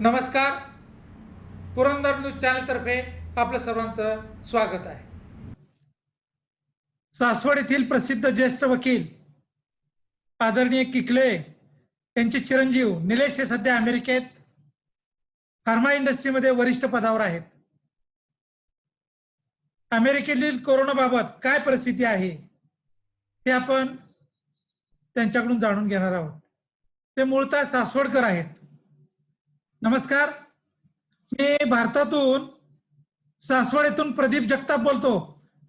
नमस्कार. पुरंदर न्यूज चॅनलतर्फे आपलं सर्वांचं स्वागत आहे. सासवड येथील प्रसिद्ध ज्येष्ठ वकील आदरणीय किखले यांचे चिरंजीव निलेश हे सध्या अमेरिकेत फार्मा इंडस्ट्रीमध्ये वरिष्ठ पदावर आहेत. अमेरिकेतील कोरोनाबाबत काय परिस्थिती आहे हे आपण त्यांच्याकडून जाणून घेणार आहोत. ते मूळतः सासवडकर आहेत. नमस्कार. मी भारतातून सासवड येथून प्रदीप जगताप बोलतो.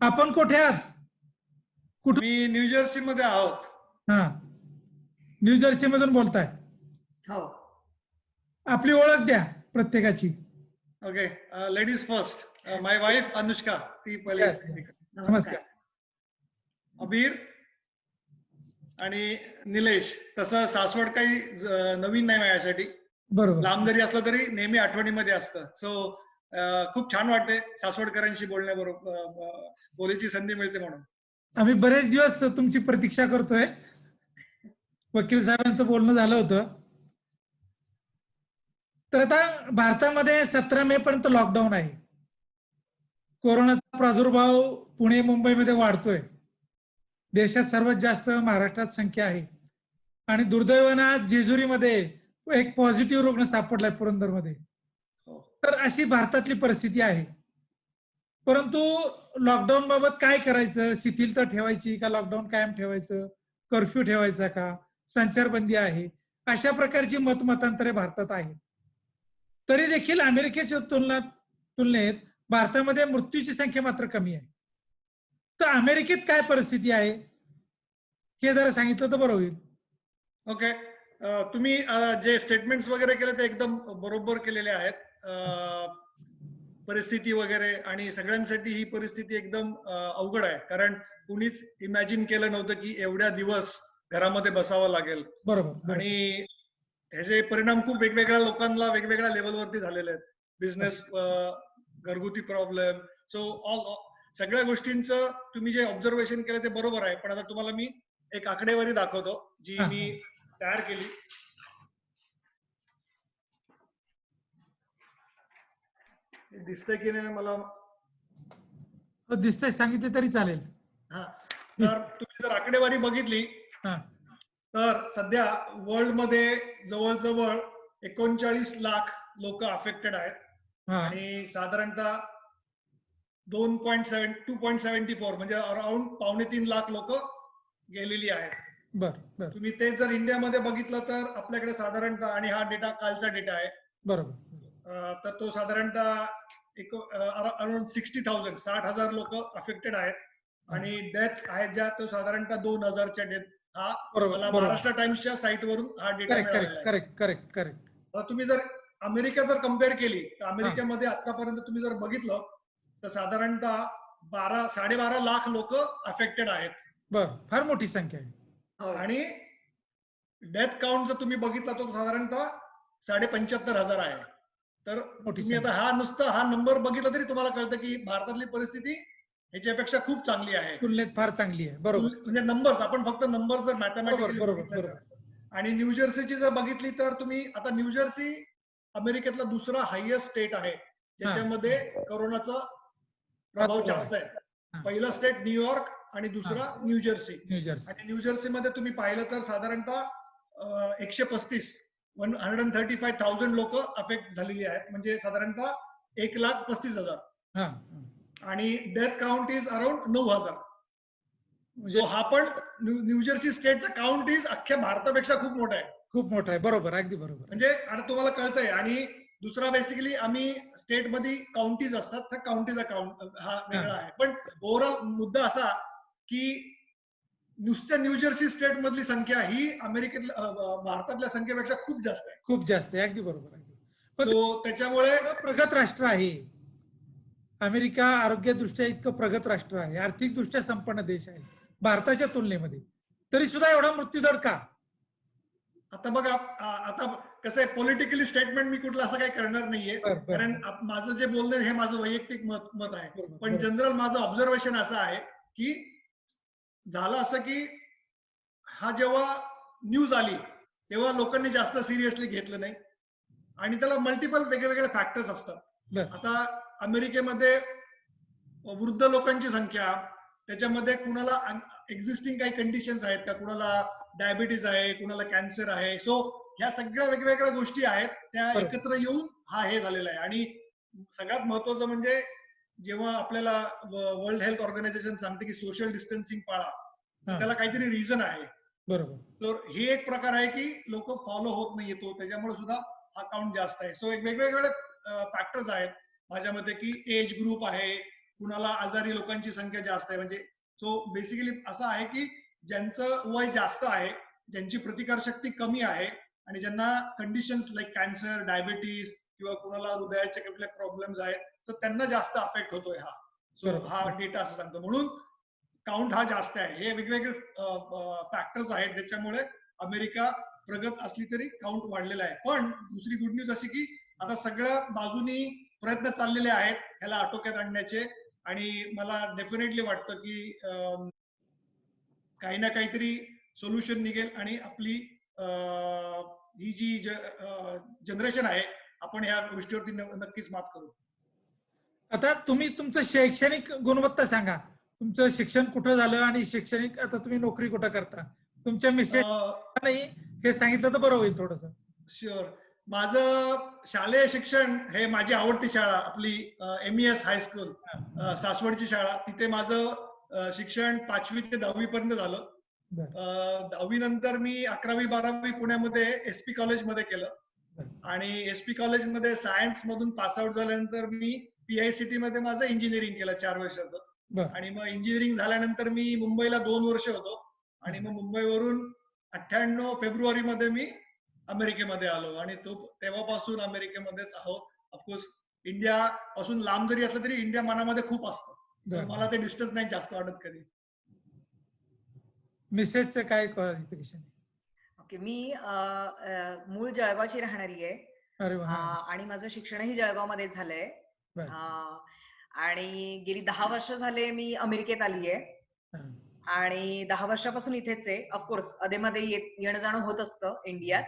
आपण कुठे आहात? मी न्यूजर्सी मध्ये आहोत. हा, न्यूजर्सी मधून बोलताय. हो. आपली ओळख द्या प्रत्येकाची. Okay, ladies first. My wife Anushka, ती पहिले. Yes. नमस्कार. अबीर आणि निलेश. तसं सासवड काही नवीन नाही माझ्यासाठी. बरोबर. लांब जरी असलं तरी नेहमी आठवणीमध्ये असतं. सो खूप छान वाटते सासवडकरांशी बोलण्याबरोबर, बोलायची संधी मिळते म्हणून. आम्ही बरेच दिवस तुमची प्रतीक्षा करतोय. वकील साहेबांचं बोलणं झालं होतं. तर आता भारतामध्ये 17 मे पर्यंत लॉकडाऊन आहे. कोरोनाचा प्रादुर्भाव पुणे मुंबईमध्ये वाढतोय. देशात सर्वात जास्त महाराष्ट्रात संख्या आहे आणि दुर्दैवानं आज जेजुरीमध्ये एक पॉझिटिव्ह रुग्ण सापडलाय पुरंदरमध्ये. तर अशी भारतातली परिस्थिती आहे. परंतु लॉकडाऊन बाबत काय करायचं? शिथिलता ठेवायची का लॉकडाऊन कायम ठेवायचं? कर्फ्यू ठेवायचा का? संचारबंदी आहे, अशा प्रकारची मतमतांतरे भारतात आहेत. तरी देखील अमेरिकेच्या तुलनेत भारतामध्ये मृत्यूची संख्या मात्र कमी आहे. तर अमेरिकेत काय परिस्थिती आहे हे जरा सांगितलं तर बरं होईल. ओके, तुम्ही जे स्टेटमेंट्स वगैरे केले ते एकदम बरोबर केलेले आहेत. परिस्थिती वगैरे, आणि सगळ्यांसाठी ही परिस्थिती एकदम अवघड आहे. कारण कुणीच इमॅजिन केलं नव्हतं की एवढ्या दिवस घरामध्ये बसावं लागेल. बरोबर. आणि ह्याचे परिणाम खूप वेगवेगळ्या लोकांना वेगवेगळ्या लेवलवरती झालेले आहेत. बिझनेस, घरगुती प्रॉब्लेम. सो सगळ्या गोष्टींचं तुम्ही जे ऑब्झर्वेशन केलं ते बरोबर आहे. पण आता तुम्हाला मी एक आकडेवारी दाखवतो जी मी तयार केली. दिसतंय की नाही मला? दिसतंय, सांगितले तरी चालेल. हा, तर तुम्ही जर आकडेवारी बघितली तर सध्या वर्ल्ड मध्ये जवळजवळ 39 लाख लोक अफेक्टेड आहेत आणि साधारणतः 2.74 म्हणजे अराउंड 2.25 लाख लोक गेलेली आहेत. बरं. तुम्ही ते जर इंडियामध्ये बघितलं तर आपल्याकडे साधारणतः, आणि हा डेटा कालचा डेटा आहे, बरोबर, तर तो साधारणतः अराउंड 60,000 लोक अफेक्टेड आहेत. आणि डेथ आहेत ज्या तो साधारणतः 2,000च्या डेथ. हा मला महाराष्ट्र टाइम्सच्या साईट वरून हा डेटा मिळालेला आहे. करेक्ट. तुम्ही जर अमेरिका जर कम्पेअर केली तर अमेरिकेमध्ये आतापर्यंत तुम्ही जर बघितलं तर साधारणतः 12-12.5 लाख लोक अफेक्टेड आहेत. बरं, फार मोठी संख्या आहे. आणि डेथ काउंट जर तुम्ही बघितला तर साधारणतः 75,500 आहे. तर तुम्ही आता हा नंबर बघितला तरी तुम्हाला कळतं की भारतातली परिस्थिती ह्याच्यापेक्षा खूप चांगली आहे. तुलनेत फार चांगली आहे. बरोबर. म्हणजे नंबर्स, आपण फक्त नंबर्स जर मॅथमॅटिकली बरोबर. आणि न्यूजर्सीची जर बघितली तर तुम्ही आता न्यूजर्सी अमेरिकेतला दुसरा हायएस्ट स्टेट आहे ज्याच्यामध्ये कोरोनाचा प्रभाव जास्त आहे. पहिला स्टेट न्यूयॉर्क आणि दुसरा न्यूजर्सी. आणि न्यूजर्सी मध्ये तुम्ही पाहिलं तर साधारणतः 135,000 लोक अफेक्ट झालेली आहेत, म्हणजे साधारणतः 1,35,000. आणि डेथ काउंट इज अराउंड 9,000. म्हणजे हा पण न्यूजर्सी स्टेटचा काउंट इज अख्ख्या भारतापेक्षा खूप मोठा आहे. बरोबर, अगदी बरोबर. म्हणजे आता तुम्हाला कळतंय. आणि दुसरा बेसिकली आम्ही स्टेट मध्ये काउंटीज असतात, तर काउंटीचा काउंट हा वेगळा आहे. पण ओव्हरऑल मुद्दा असा की नुसत्या न्यूजर्सी स्टेट मधली संख्या ही भारतातल्या संख्येपेक्षा खूप जास्त आहे. अगदी बरोबर. सो त्याच्यामुळे प्रगत राष्ट्र आहे अमेरिका. आरोग्यदृष्ट्या इतकं प्रगत राष्ट्र आहे, आर्थिकदृष्ट्या संपन्न देश आहे भारताच्या तुलनेमध्ये. तरी सुद्धा एवढा मृत्यूदर का? आता बघा, आता कसं आहे, पॉलिटिकली स्टेटमेंट मी कुठलं असं काही करणार नाहीये, कारण माझं जे बोलणं हे माझं वैयक्तिक मत आहे. पण जनरल माझं ऑब्झर्वेशन असं आहे की झालं असं की हा जेव्हा न्यूज आली तेव्हा लोकांनी जास्त सिरियसली घेतलं नाही. आणि त्याला मल्टिपल वेगवेगळे फॅक्टर्स असतात. बर. आता अमेरिकेमध्ये वृद्ध लोकांची संख्या, त्याच्यामध्ये कुणाला एक्झिस्टिंग काही कंडिशन्स आहेत का, कुणाला डायबिटीज आहे, कुणाला कॅन्सर आहे. सो ह्या सगळ्या वेगवेगळ्या गोष्टी आहेत त्या बरोबर. एकत्र येऊन हा हे झालेला आहे. आणि सगळ्यात महत्वाचं म्हणजे जेव्हा आपल्याला वर्ल्ड हेल्थ ऑर्गनायझेशन सांगते की सोशल डिस्टन्सिंग पाळा, तर हा. त्याला काहीतरी रिझन आहे. बरोबर. तर हे एक प्रकार आहे की लोक फॉलो होत नाही येतो, त्याच्यामुळे सुद्धा हा काउंट जास्त आहे. सो एक वेगवेगळे फॅक्टर्स आहेत माझ्या मते, की एज ग्रुप आहे, कुणाला आजारी लोकांची संख्या जास्त आहे. म्हणजे सो बेसिकली असं आहे की ज्यांचं वय जास्त आहे, ज्यांची प्रतिकारशक्ती कमी आहे आणि ज्यांना कंडिशन्स लाईक कॅन्सर, डायबिटीज किंवा कुणाला हृदयाचे कुठले प्रॉब्लेम्स आहेत, तर त्यांना जास्त अफेक्ट होतोय हा. सो बरोबर. हा डेटा असं सांगतो. म्हणून काउंट हा जास्त आहे. हे वेगवेगळे फॅक्टर्स आहेत ज्याच्यामुळे अमेरिका प्रगत असली तरी काउंट वाढलेला आहे. पण दुसरी गुड न्यूज अशी की आता सगळ्या बाजूनी प्रयत्न चाललेले आहेत ह्याला आटोक्यात आणण्याचे, आणि मला डेफिनेटली वाटतं की काही ना काहीतरी सोल्युशन निघेल आणि आपली ही जी जनरेशन आहे, आपण ह्या गोष्टीवरती नक्कीच मात करू. आता तुम्ही तुमचं शैक्षणिक गुणवत्ता सांगा. तुमचं शिक्षण कुठं झालं आणि शैक्षणिक आता तुम्ही नोकरी कुठं करता, तुमच्या मिसेस नाही हे सांगितलं तर बरं होईल थोडस. शुअर. माझं शालेय शिक्षण हे माझी आवडती शाळा आपली MES हायस्कूल सासवडची शाळा, तिथे माझं शिक्षण 5वी ते 10वी पर्यंत झालं. 10वी नंतर मी 11वी 12वी पुण्यामध्ये SP कॉलेजमध्ये केलं, आणि SP कॉलेजमध्ये सायन्स मधून पासआउट झाल्यानंतर मी PICT मध्ये माझं इंजिनिअरिंग केलं 4 वर्षाचं. आणि मग इंजिनिअरिंग झाल्यानंतर मी मुंबईला 2 वर्ष होतो, आणि मग मुंबईवरून 98 फेब्रुवारी मध्ये मी अमेरिकेमध्ये आलो, आणि तेव्हापासून अमेरिकेमध्येच आहोत. ऑफकोर्स इंडिया पासून लांब जरी असलं तरी इंडिया मनामध्ये खूप असतं. मला ते डिस्टन्स नाही जास्त वाटत कधी. मिसेसचं काय क्वालिफिकेशन? ओके, मी मूळ जळगावची राहणारी आहे. अरे वा. आणि माझं शिक्षणही जळगावमध्येच झालंय. आणि गेली 10 वर्ष झाले मी अमेरिकेत आली आहे, आणि 10 वर्षापासून इथेच आहे. ऑफकोर्स अधेमध्ये येणं जाणं होत असतं इंडियात,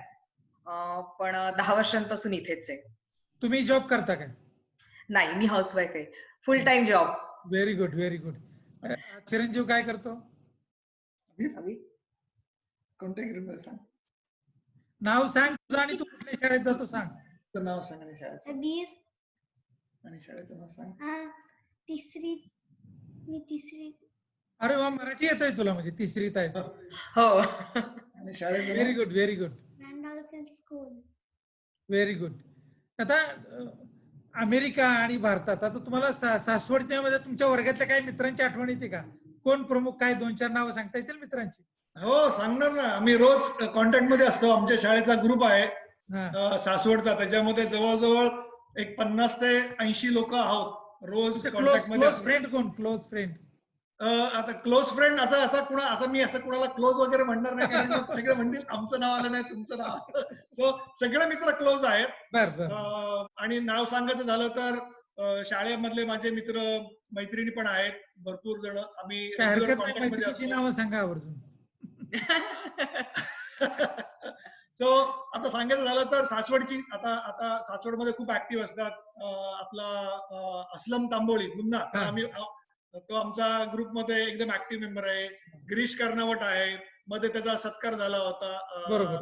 पण 10 वर्षांपासून इथेच आहे. तुम्ही जॉब करता काय? नाही, मी हाऊसवाईफ आहे, फुल time job. Very good, very good. चिरंजीव काय करतो? कोणत्या ग्रुपमध्ये सांग, नाव सांग तुझं आणि तू कुठल्या शाळेत जातो सांग. तुझं नाव सांग आणि शाळेचं, अबीर. आणि शाळेचं नाव सांग. तिसरी. मी तिसरी. अरे वा, मराठी येतंय तुला, म्हणजे तिसरीत आहे. हो. आणि शाळेचं very good, very good, school. Very good. आता अमेरिका आणि भारतात आता तुम्हाला सासवडच्यामध्ये तुमच्या वर्गातल्या काही मित्रांची आठवण येते का? कोण प्रमुख, काय 2-4 नावं सांगता येतील मित्रांची? हो, सांगणार ना. आम्ही रोज कॉन्टॅक्ट मध्ये असतो. आमच्या शाळेचा ग्रुप आहे सासवडचा, त्याच्यामध्ये जवळजवळ एक 50 ते 80 लोक आहोत रोज कॉन्टॅक्ट मध्ये. क्लोज फ्रेंड कोण? क्लोज फ्रेंड आता क्लोज फ्रेंड आता मी असं कुणाला क्लोज वगैरे म्हणणार नाही, कारण मग सगळे म्हणतील आमचं नाव आलं नाही, तुमचं नाव आलं. सो सगळे मित्र क्लोज आहेत. आणि नाव सांगायचं झालं तर शाळेमधले माझे मित्र मैत्रिणी पण आहेत भरपूर जण. आम्ही कॉन्टॅक्ट मध्ये असतो. नाव सांगा आवर्जून. सो आता सांगायचं झालं तर सासवडची आता सासवडमध्ये खूप ऍक्टिव्ह असतात. आपला असलम तांबोळी मुन्ना, आम्ही तो आमचा ग्रुपमध्ये एकदम ऍक्टिव्ह मेंबर आहे. गिरीश कर्नावट आहे, मध्ये त्याचा सत्कार झाला होता,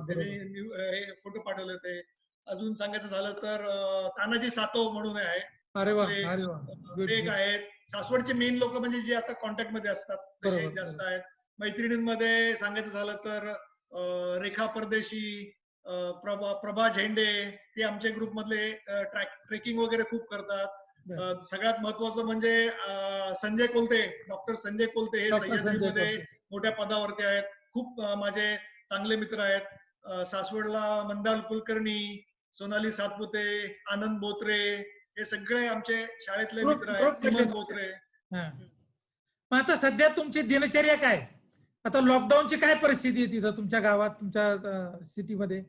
त्याने फोटो पाठवले होते. अजून सांगायचं झालं तर तानाजी सातो म्हणून आहे, ते एक आहेत. सासवडचे मेन लोक म्हणजे जे आता कॉन्टॅक्ट मध्ये असतात तसे जास्त आहेत. मैत्रिणींमध्ये सांगायचं झालं तर रेखा परदेशी, प्रभा झेंडे, ते आमच्या ग्रुप मधले ट्रेकिंग वगैरे खूप करतात. सगळ्यात महत्वाचं म्हणजे संजय कोलते, डॉक्टर संजय कोलते, हे सह्याद्रीमध्ये मोठ्या पदावरती आहेत. खूप माझे चांगले मित्र आहेत. सासवडला मंदाल कुलकर्णी, सोनाली सातपुते, आनंद बोत्रे, हे सगळे आमचे शाळेतले मित्र आहेत. सिमन बोत्रे. आता सध्या तुमची दिनचर्या काय? आता लॉकडाऊनची काय परिस्थिती आहे तिथं तुमच्या गावात, तुमच्या सिटीमध्ये?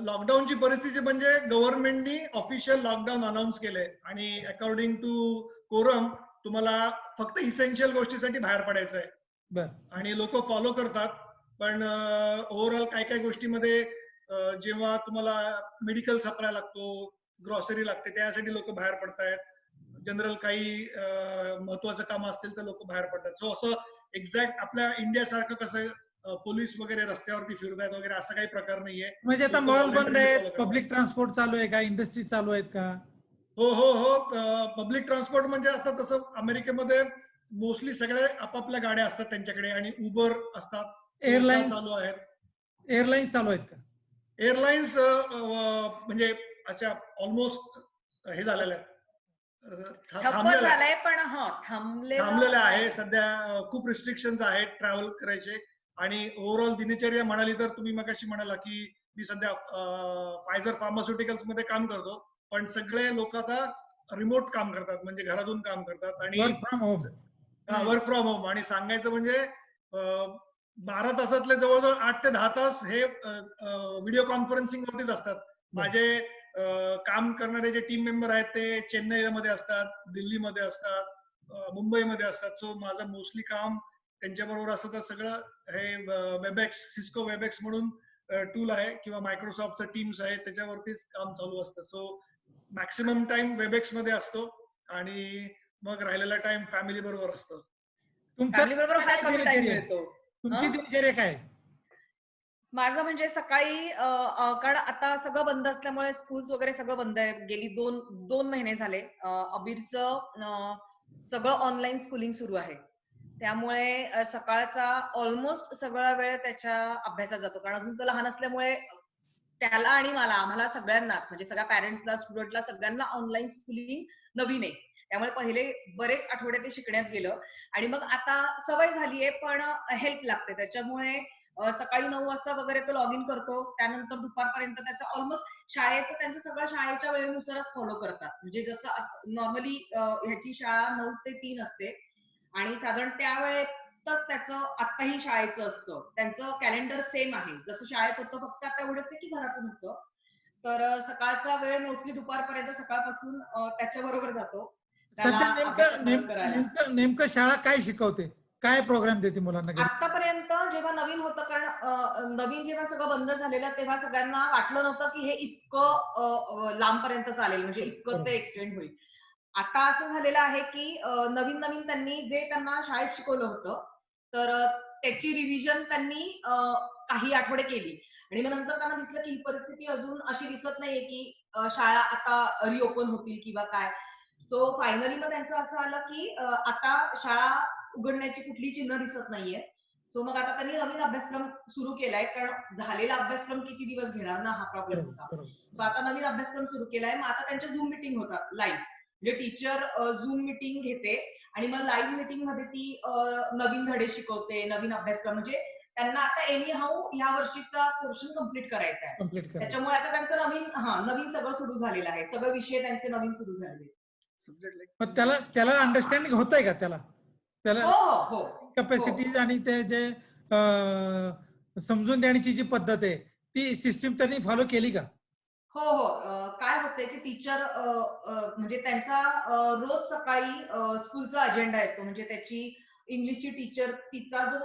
लॉकडाऊनची परिस्थिती म्हणजे गव्हर्नमेंटनी ऑफिशियल लॉकडाऊन अनाऊन्स केलंय, आणि अकॉर्डिंग टू कोरम तुम्हाला फक्त इसेन्शियल गोष्टीसाठी बाहेर पडायचं आहे, आणि लोक फॉलो करतात. पण ओव्हरऑल काही काही गोष्टीमध्ये जेव्हा तुम्हाला मेडिकल सप्लाय लागतो, ग्रॉसरी लागते, त्यासाठी लोक बाहेर पडतायत. जनरल काही महत्वाचं काम असतील तर लोक बाहेर पडतात. सो असं एक्झॅक्ट आपल्या इंडियासारखं कसं पोलीस वगैरे रस्त्यावरती फिरतायत वगैरे असं काही प्रकार नाहीये. म्हणजे आता लोकं मॉल बंद voluntarily आहेत, follow करतात. पब्लिक ट्रान्सपोर्ट चालू आहे का, इंडस्ट्री चालू आहेत का? हो. पब्लिक ट्रान्सपोर्ट म्हणजे आता तसं अमेरिकेमध्ये मोस्टली सगळे आपापल्या गाड्या असतात त्यांच्याकडे आणि उबर असतात. So एअरलाईन्स त्या चालू आहेत. एअरलाईन्स चालू आहेत का? एअरलाईन्स म्हणजे अच्छा ऑलमोस्ट हे झालेल्या आहेत. ठप्प थांबलेल्या आहेत. झालाय पण थांबलेल्या आहे सध्या. खूप रिस्ट्रिक्शन्स आहेत ट्रॅव्हल करायचे आणि ओव्हरऑल दिनचर्या म्हणाली तर तुम्ही मगाशी म्हणाला की मी सध्या फायझर फार्मास्युटिकल्स मध्ये काम करतो, पण सगळे लोक आता रिमोट काम करतात, म्हणजे घरातून काम करतात आणि work from home. Work from home. आणि सांगायचं म्हणजे 12 तासातले जवळजवळ 8 ते 10 तास हे व्हिडिओ कॉन्फरन्सिंग वरतीच असतात. माझे काम करणारे जे टीम मेंबर आहेत ते चेन्नईमध्ये असतात, दिल्लीमध्ये असतात, मुंबईमध्ये असतात. सो माझं मोस्टली काम त्यांच्याबरोबर असं तर सगळं हे वेबएक्स, सिस्को वेबएक्स म्हणून टूल आहे किंवा मायक्रोसॉफ्टचं टीम्स आहे त्याच्यावरतीच काम चालू असतं. सो मॅक्सिमम टाइम वेबएक्स मध्ये असतो आणि मग राहिलेला टाइम फॅमिली बरोबर असतो. फॅमिली बरोबर काय काय कमी टाइम दिनचर्या आहे? मिळतो. तुमची हं? दिनचर्या काय? माझं म्हणजे सकाळी कारण आता सगळं बंद असल्यामुळे स्कूल्स वगैरे सगळं बंद आहे. गेली दोन महिने झाले. अबीरचं सगळं ऑनलाईन स्कूलिंग सुरू आहे. त्यामुळे सकाळचा ऑलमोस्ट सगळा वेळ त्याच्या अभ्यासात जातो. कारण अजून तो लहान असल्यामुळे त्याला आणि आम्हाला सगळ्यांनाच म्हणजे सगळ्या पॅरेंट्सला, स्टुडंटला सगळ्यांना ऑनलाईन स्कूलिंग नवीन आहे. त्यामुळे पहिले बरेच आठवडे ते शिकण्यात गेलं आणि मग आता सवय झालीये, पण हेल्प लागते. त्याच्यामुळे सकाळी 9 वाजता वगैरे तो लॉग इन करतो. त्यानंतर दुपारपर्यंत त्याचं ऑलमोस्ट त्यांचं सगळं शाळेच्या वेळेनुसारच फॉलो करतात. म्हणजे जसं नॉर्मली ह्याची शाळा 9 ते 3 असते आणि साधारण त्या वेळेतच त्याचं आत्ताही शाळेचं असतं. त्यांचं कॅलेंडर सेम आहे. जसं शाळेत होतं फक्त आता एवढंच आहे की घरातून होतं. तर सकाळचा वेळ मोस्टली दुपारपर्यंत सकाळपासून त्याच्याबरोबर जातो. त्याला सध्या अभ्यासात नेमकं मदत करायला. नेमकं शाळा काय शिकवते? काय प्रोग्राम देते मुलांना घरी? आतापर्यंत जेव्हा नवीन होतं, कारण नवीन जेव्हा सगळं बंद झालेलं तेव्हा सगळ्यांना वाटलं नव्हतं की हे इतकं लांबपर्यंत चालेल, म्हणजे इतकं ते एक्सटेंड होईल. आता असं झालेलं आहे की नवीन त्यांनी जे त्यांना शाळेत शिकवलं होतं, तर त्याची रिव्हिजन त्यांनी काही आठवडे केली आणि मग नंतर त्यांना दिसलं की ही परिस्थिती अजून अशी दिसत नाहीये की शाळा आता रिओपन होतील किंवा काय. सो फायनली मग त्यांचं असं आलं की आता शाळा उघडण्याची कुठली चिन्ह दिसत नाहीये. सो मग आता त्यांनी नवीन अभ्यासक्रम सुरू केलाय, कारण झालेला अभ्यासक्रम किती दिवस घेणार ना, हा प्रॉब्लेम होता. बरोबर. सो आता नवीन अभ्यासक्रम सुरू केलाय. मग आता त्यांच्या झूम मिटिंग होतात लाईव्ह. म्हणजे टीचर झूम मिटिंग घेते आणि मग लाईव्ह मिटिंग मध्ये ती नवीन धडे शिकवते, नवीन अभ्यासक्रम. म्हणजे त्यांना आता एनी हाऊ या वर्षीचा पोर्शन कम्प्लीट करायचा आहे. कंप्लीट करायचं. त्याच्यामुळे आता त्यांचं नवीन सगळं सुरू झालेलं आहे. सगळे विषय त्यांचे नवीन सुरू झालेले. मग त्याला अंडरस्टँडिंग होतंय का त्याला हो. कॅपॅसिटीज आणि ते जे समजून देण्याची जी पद्धत आहे ती सिस्टीम त्यांनी फॉलो केली का? हो. काय होतंय की टीचर म्हणजे त्यांचा रोज सकाळी स्कूलचा अजेंडा येतो. म्हणजे त्याची इंग्लिशची टीचर तिचा जो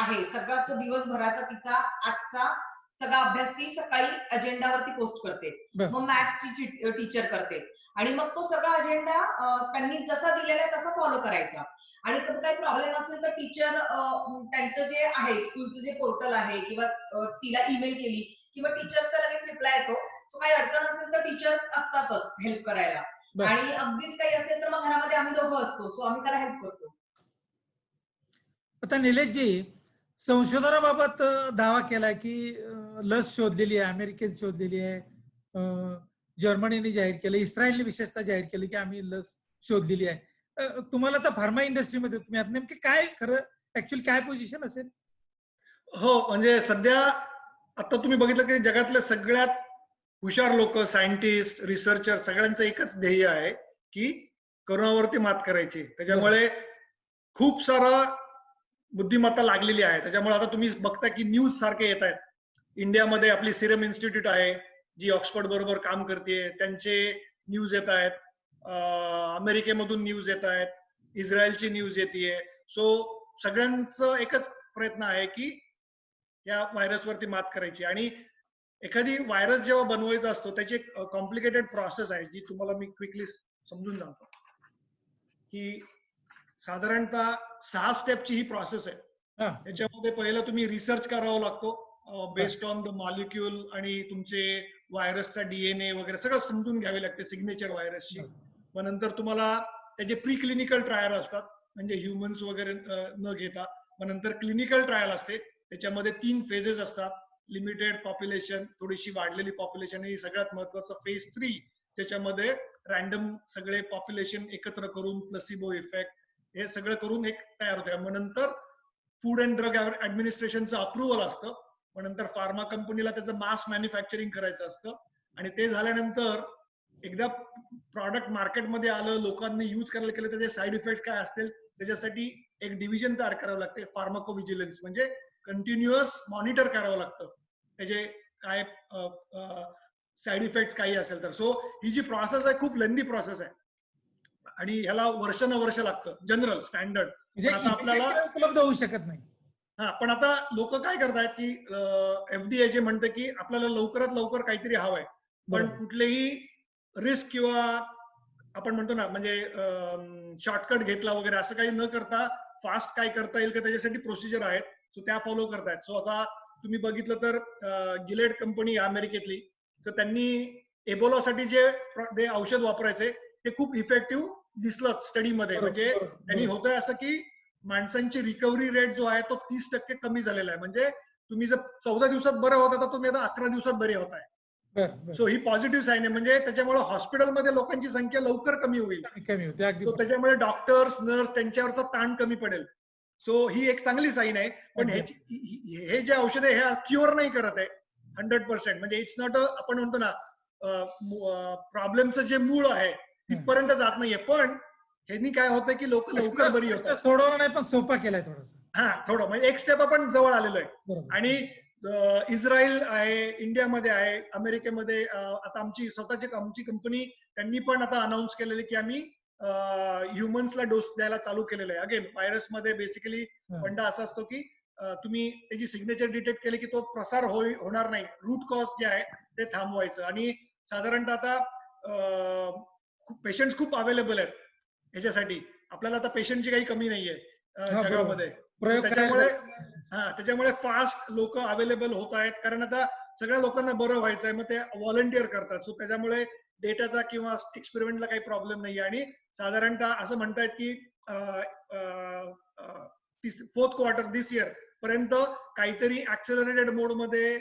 आहे सगळा तो दिवसभराचा तिचा आजचा सगळा अभ्यास ती सकाळी अजेंडावरती पोस्ट करते. बरं. मग मॅथची टीचर करते आणि मग तो सगळा अजेंडा त्यांनी जसा दिलेला आहे तसा फॉलो करायचा. आणि तर काही प्रॉब्लेम असेल तर टीचर त्यांचं जे आहे स्कूलचं जे पोर्टल आहे किंवा तिला ईमेल केली किंवा टीचरचा लगेच रिप्लाय येतो. सो काही अडचण असेल तर टीचर्स असतातच हेल्प करायला. बरं. आणि अगदीच काही असेल तर मग घरामध्ये आम्ही दोघं असतो. सो आम्ही त्याला हेल्प करतो. आता निलेशजी, संशोधनाबाबत दावा केलाय की लस शोधलेली आहे, अमेरिकेत शोधलेली आहे, जर्मनीने जाहीर केलं, इस्रायलने विशेषतः जाहीर केलं की आम्ही लस शोधलेली आहे. तुम्हाला तर फार्मा इंडस्ट्रीमध्ये तुम्ही आता नेमके काय खरं ऍक्च्युअली काय पोझिशन असेल? हो, म्हणजे सध्या आता तुम्ही बघितलं की जगातले सगळ्यात हुशार लोक, सायंटिस्ट, रिसर्चर सगळ्यांचं एकच ध्येय आहे की करोनावरती मात करायची. त्याच्यामुळे खूप सारा बुद्धिमत्ता लागलेली आहे. त्याच्यामुळे आता तुम्ही बघता की न्यूज सारखे येत आहेत. इंडियामध्ये आपली सिरम इन्स्टिट्यूट आहे जी ऑक्सफर्ड बरोबर काम करते, त्यांचे न्यूज येत आहेत. अमेरिकेमधून न्यूज येत आहेत, इस्रायलची न्यूज येते. सो सगळ्यांचं एकच प्रयत्न आहे की या व्हायरसवरती मात करायची. आणि एखादी व्हायरस जेव्हा बनवायचा असतो त्याची एक कॉम्प्लिकेटेड प्रोसेस आहे जी तुम्हाला मी क्विकली समजून सांगतो की साधारणतः 6 स्टेपची ही प्रोसेस आहे. हा त्याच्यामध्ये पहिलं तुम्ही रिसर्च करावा लागतो बेस्ड ऑन द मॉलिक्यूल आणि तुमचे व्हायरसचा डीएनए वगैरे सगळं समजून घ्यावे लागते सिग्नेचर व्हायरसची. मग नंतर तुम्हाला त्याचे प्री क्लिनिकल ट्रायल असतात म्हणजे ह्युमन्स वगैरे न घेता. मग नंतर क्लिनिकल ट्रायल असते त्याच्यामध्ये 3 फेजेस असतात. लिमिटेड पॉप्युलेशन, थोडीशी वाढलेली पॉप्युलेशन आणि सगळ्यात महत्वाचं फेज 3 त्याच्यामध्ये रॅन्डम सगळे पॉप्युलेशन एकत्र करून प्लसिबो इफेक्ट हे सगळं करून एक तयार होते. मग नंतर फूड अँड ड्रग ऍडमिनिस्ट्रेशनचं अप्रुव्हल असतं. मग नंतर फार्मा कंपनीला त्याचं मास मॅन्युफॅक्चरिंग करायचं असतं आणि ते झाल्यानंतर एकदा प्रॉडक्ट मार्केटमध्ये आलं, लोकांनी यूज करायला केलं, त्याचे साईड इफेक्ट काय असतील त्याच्यासाठी एक डिव्हिजन तयार करावं लागते फार्माकोव्हिजिलन्स म्हणजे कंटिन्युअस मॉनिटर करावं लागतं त्याचे काय साईड इफेक्ट काही असेल तर. सो ही जी प्रोसेस आहे खूप लेंदी प्रोसेस आहे आणि ह्याला वर्ष लागतं जनरल स्टँडर्ड. म्हणजे पण आता आपल्याला immediately उपलब्ध होऊ शकत नाही. हा पण आता लोक काय करतायत की एफडीए जे म्हणते की आपल्याला लवकरात लवकर काहीतरी हवंय पण बरोबर. कुठलेही रिस्क किंवा आपण म्हणतो ना म्हणजे शॉर्टकट घेतला वगैरे असं काही न करता फास्ट काय करता येईल का त्याच्यासाठी प्रोसिजर आहेत. सो त्या फॉलो करतायत. सो आता तुम्ही बघितलं तर गिलेड कंपनी अमेरिकेतली तर त्यांनी एबोलासाठी जे औषध वापरायचे ते खूप इफेक्टिव्ह दिसलं स्टडीमध्ये. बरोबर, म्हणजे बरोबर, त्यांनी बरोबर. होतंय असं की माणसांची रिकव्हरी रेट जो आहे तो 30% कमी झालेला आहे. म्हणजे तुम्ही जर 14 दिवसात बरं होता तर तुम्ही आता 11 दिवसात बरे होत आहे. बरं, बरं. सो ही पॉझिटिव्ह साईन आहे. म्हणजे त्याच्यामुळे हॉस्पिटलमध्ये लोकांची संख्या लवकर कमी होईल. कमी होते अगदी. सो त्याच्यामुळे डॉक्टर्स नर्स त्यांच्यावरचा ताण कमी पडेल. सो ही एक चांगली साईन आहे. पण अगदी. हे जे औषध आहे हे क्युअर नाही करत आहे 100%. म्हणजे इट्स नॉट आपण म्हणतो ना प्रॉब्लेमचं जे मूळ आहे तिथपर्यंत जात नाहीये. पण ह्यांनी काय होतं की लोक लवकर बरी होतात. सोडवलं नाही पण सोपा केलाय थोडासा. हा थोडं म्हणजे एक स्टेप आपण जवळ आलेलो आहे. बरोबर. आणि इस्रायल आहे, इंडियामध्ये आहे, अमेरिकेमध्ये आता आमची कंपनी त्यांनी पण आता अनाऊन्स केलेले की आम्ही ह्युमन्सला डोस द्यायला चालू केलेलं आहे. अगेन व्हायरसमध्ये बेसिकली फंडा असा असतो की तुम्ही त्याची सिग्नेचर डिटेक्ट केली की तो प्रसार होणार नाही. रूट कॉज जे आहे ते थांबवायचं. आणि साधारणतः आता पेशंट खूप अवेलेबल आहेत ह्याच्यासाठी. आपल्याला आता पेशंटची काही कमी नाहीये हा, बरोबर. जगामध्ये. प्रयोग त्याच्यामुळे करायला त्याच्यामुळे फास्ट लोक अवेलेबल होत आहेत कारण आता सगळ्या लोकांना बरं व्हायचंय मग ते व्हॉलंटिअर करतात. सो त्याच्यामुळे डेटाचा किंवा एक्सपेरिमेंटला काही प्रॉब्लेम नाही. आणि साधारणतः असं म्हणतायत की 4th क्वार्टर दिस इयर पर्यंत काहीतरी ऍक्सेलरेटेड मोडमध्ये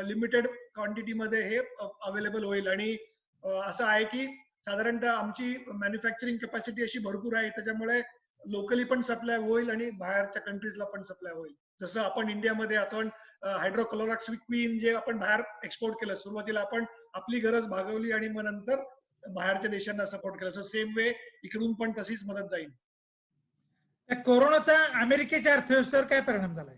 लिमिटेड क्वांटिटीमध्ये हे अवेलेबल होईल. आणि असं आहे की साधारणतः आमची मॅन्युफॅक्चरिंग कॅपॅसिटी अशी भरपूर आहे त्याच्यामुळे लोकली पण सप्लाय होईल आणि बाहेरच्या कंट्रीजला पण सप्लाय होईल. जसं आपण इंडियामध्ये आपण हायड्रोक्लोरॉक्विन जे आपण बाहेर एक्सपोर्ट केलं सुरुवातीला आपण आपली गरज भागवली आणि मग नंतर बाहेरच्या देशांना सपोर्ट केलं. सो सेम वे इकडून पण तशीच मदत जाईल. त्या कोरोनाचा अमेरिकेच्या अर्थव्यवस्थेवर काय परिणाम झालाय?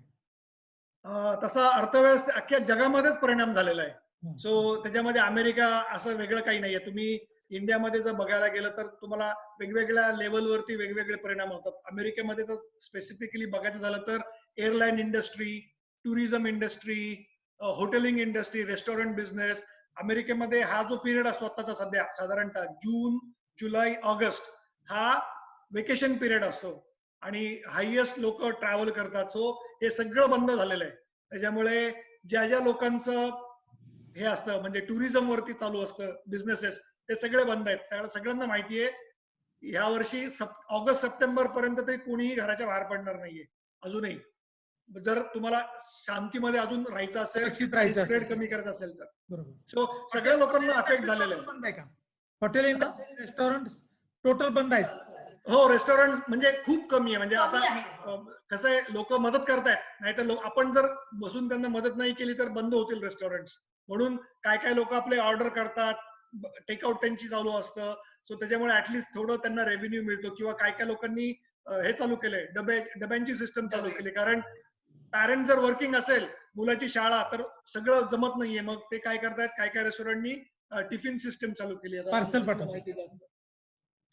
तसा अर्थव्यवस्था अख्ख्या जगामध्येच परिणाम झालेला आहे. सो त्याच्यामध्ये अमेरिका असं वेगळं काही नाहीये. तुम्ही इंडियामध्ये जर बघायला गेलं तर तुम्हाला वेगवेगळ्या लेवलवरती वेगवेगळे परिणाम होतात. अमेरिकेमध्ये तर स्पेसिफिकली बघायचं झालं तर airline industry, tourism industry, hotelling industry, restaurant business. अमेरिकेमध्ये हा जो पिरियड असतो आताचा सध्या साधारणतः जून, जुलै, ऑगस्ट हा वेकेशन पिरियड असतो आणि हायएस्ट लोक ट्रॅव्हल करतात. सो हे सगळं बंद झालेलं आहे. त्याच्यामुळे ज्या ज्या लोकांचं हे असतं म्हणजे टुरिझम वरती चालू असतं बिझनेसेस ते सगळे बंद आहेत. सगळ्यांना माहिती आहे ह्या वर्षी ऑगस्ट सप्टेंबर पर्यंत तरी कोणीही घराच्या बाहेर पडणार नाहीये अजूनही. जर तुम्हाला शांतीमध्ये अजून राहायचं असेल सुरक्षित आणि राहायचं स्प्रेड असेल. कमी करायचं असेल तर. बरोबर. सो सगळ्या लोकांना अफेक्ट झालेलं आहे. बंद आहे का? हॉटेल इंडस्ट्री, रेस्टॉरंट टोटल बंद आहेत. हो रेस्टॉरंट म्हणजे खूप कमी आहे. म्हणजे आता कसं आहे लोक मदत करतायत नाहीतर आपण जर बसून त्यांना मदत नाही केली तर बंद होतील रेस्टॉरंट. म्हणून काय काय लोक आपले ऑर्डर करतात, टेकआउट त्यांची चालू असतं. सो त्याच्यामुळे ऍटलिस्ट थोडं त्यांना रेव्हेन्यू मिळतो. किंवा काय काय लोकांनी हे चालू केलंय डब्यांची सिस्टम चालू केली. कारण पॅरेंट जर वर्किंग असेल मुलाची शाळा तर सगळं जमत नाहीये. मग ते काय करतायत काय काय रेस्टॉरंटनी टिफिन सिस्टम चालू केली आहे. पार्सल पाठवतात.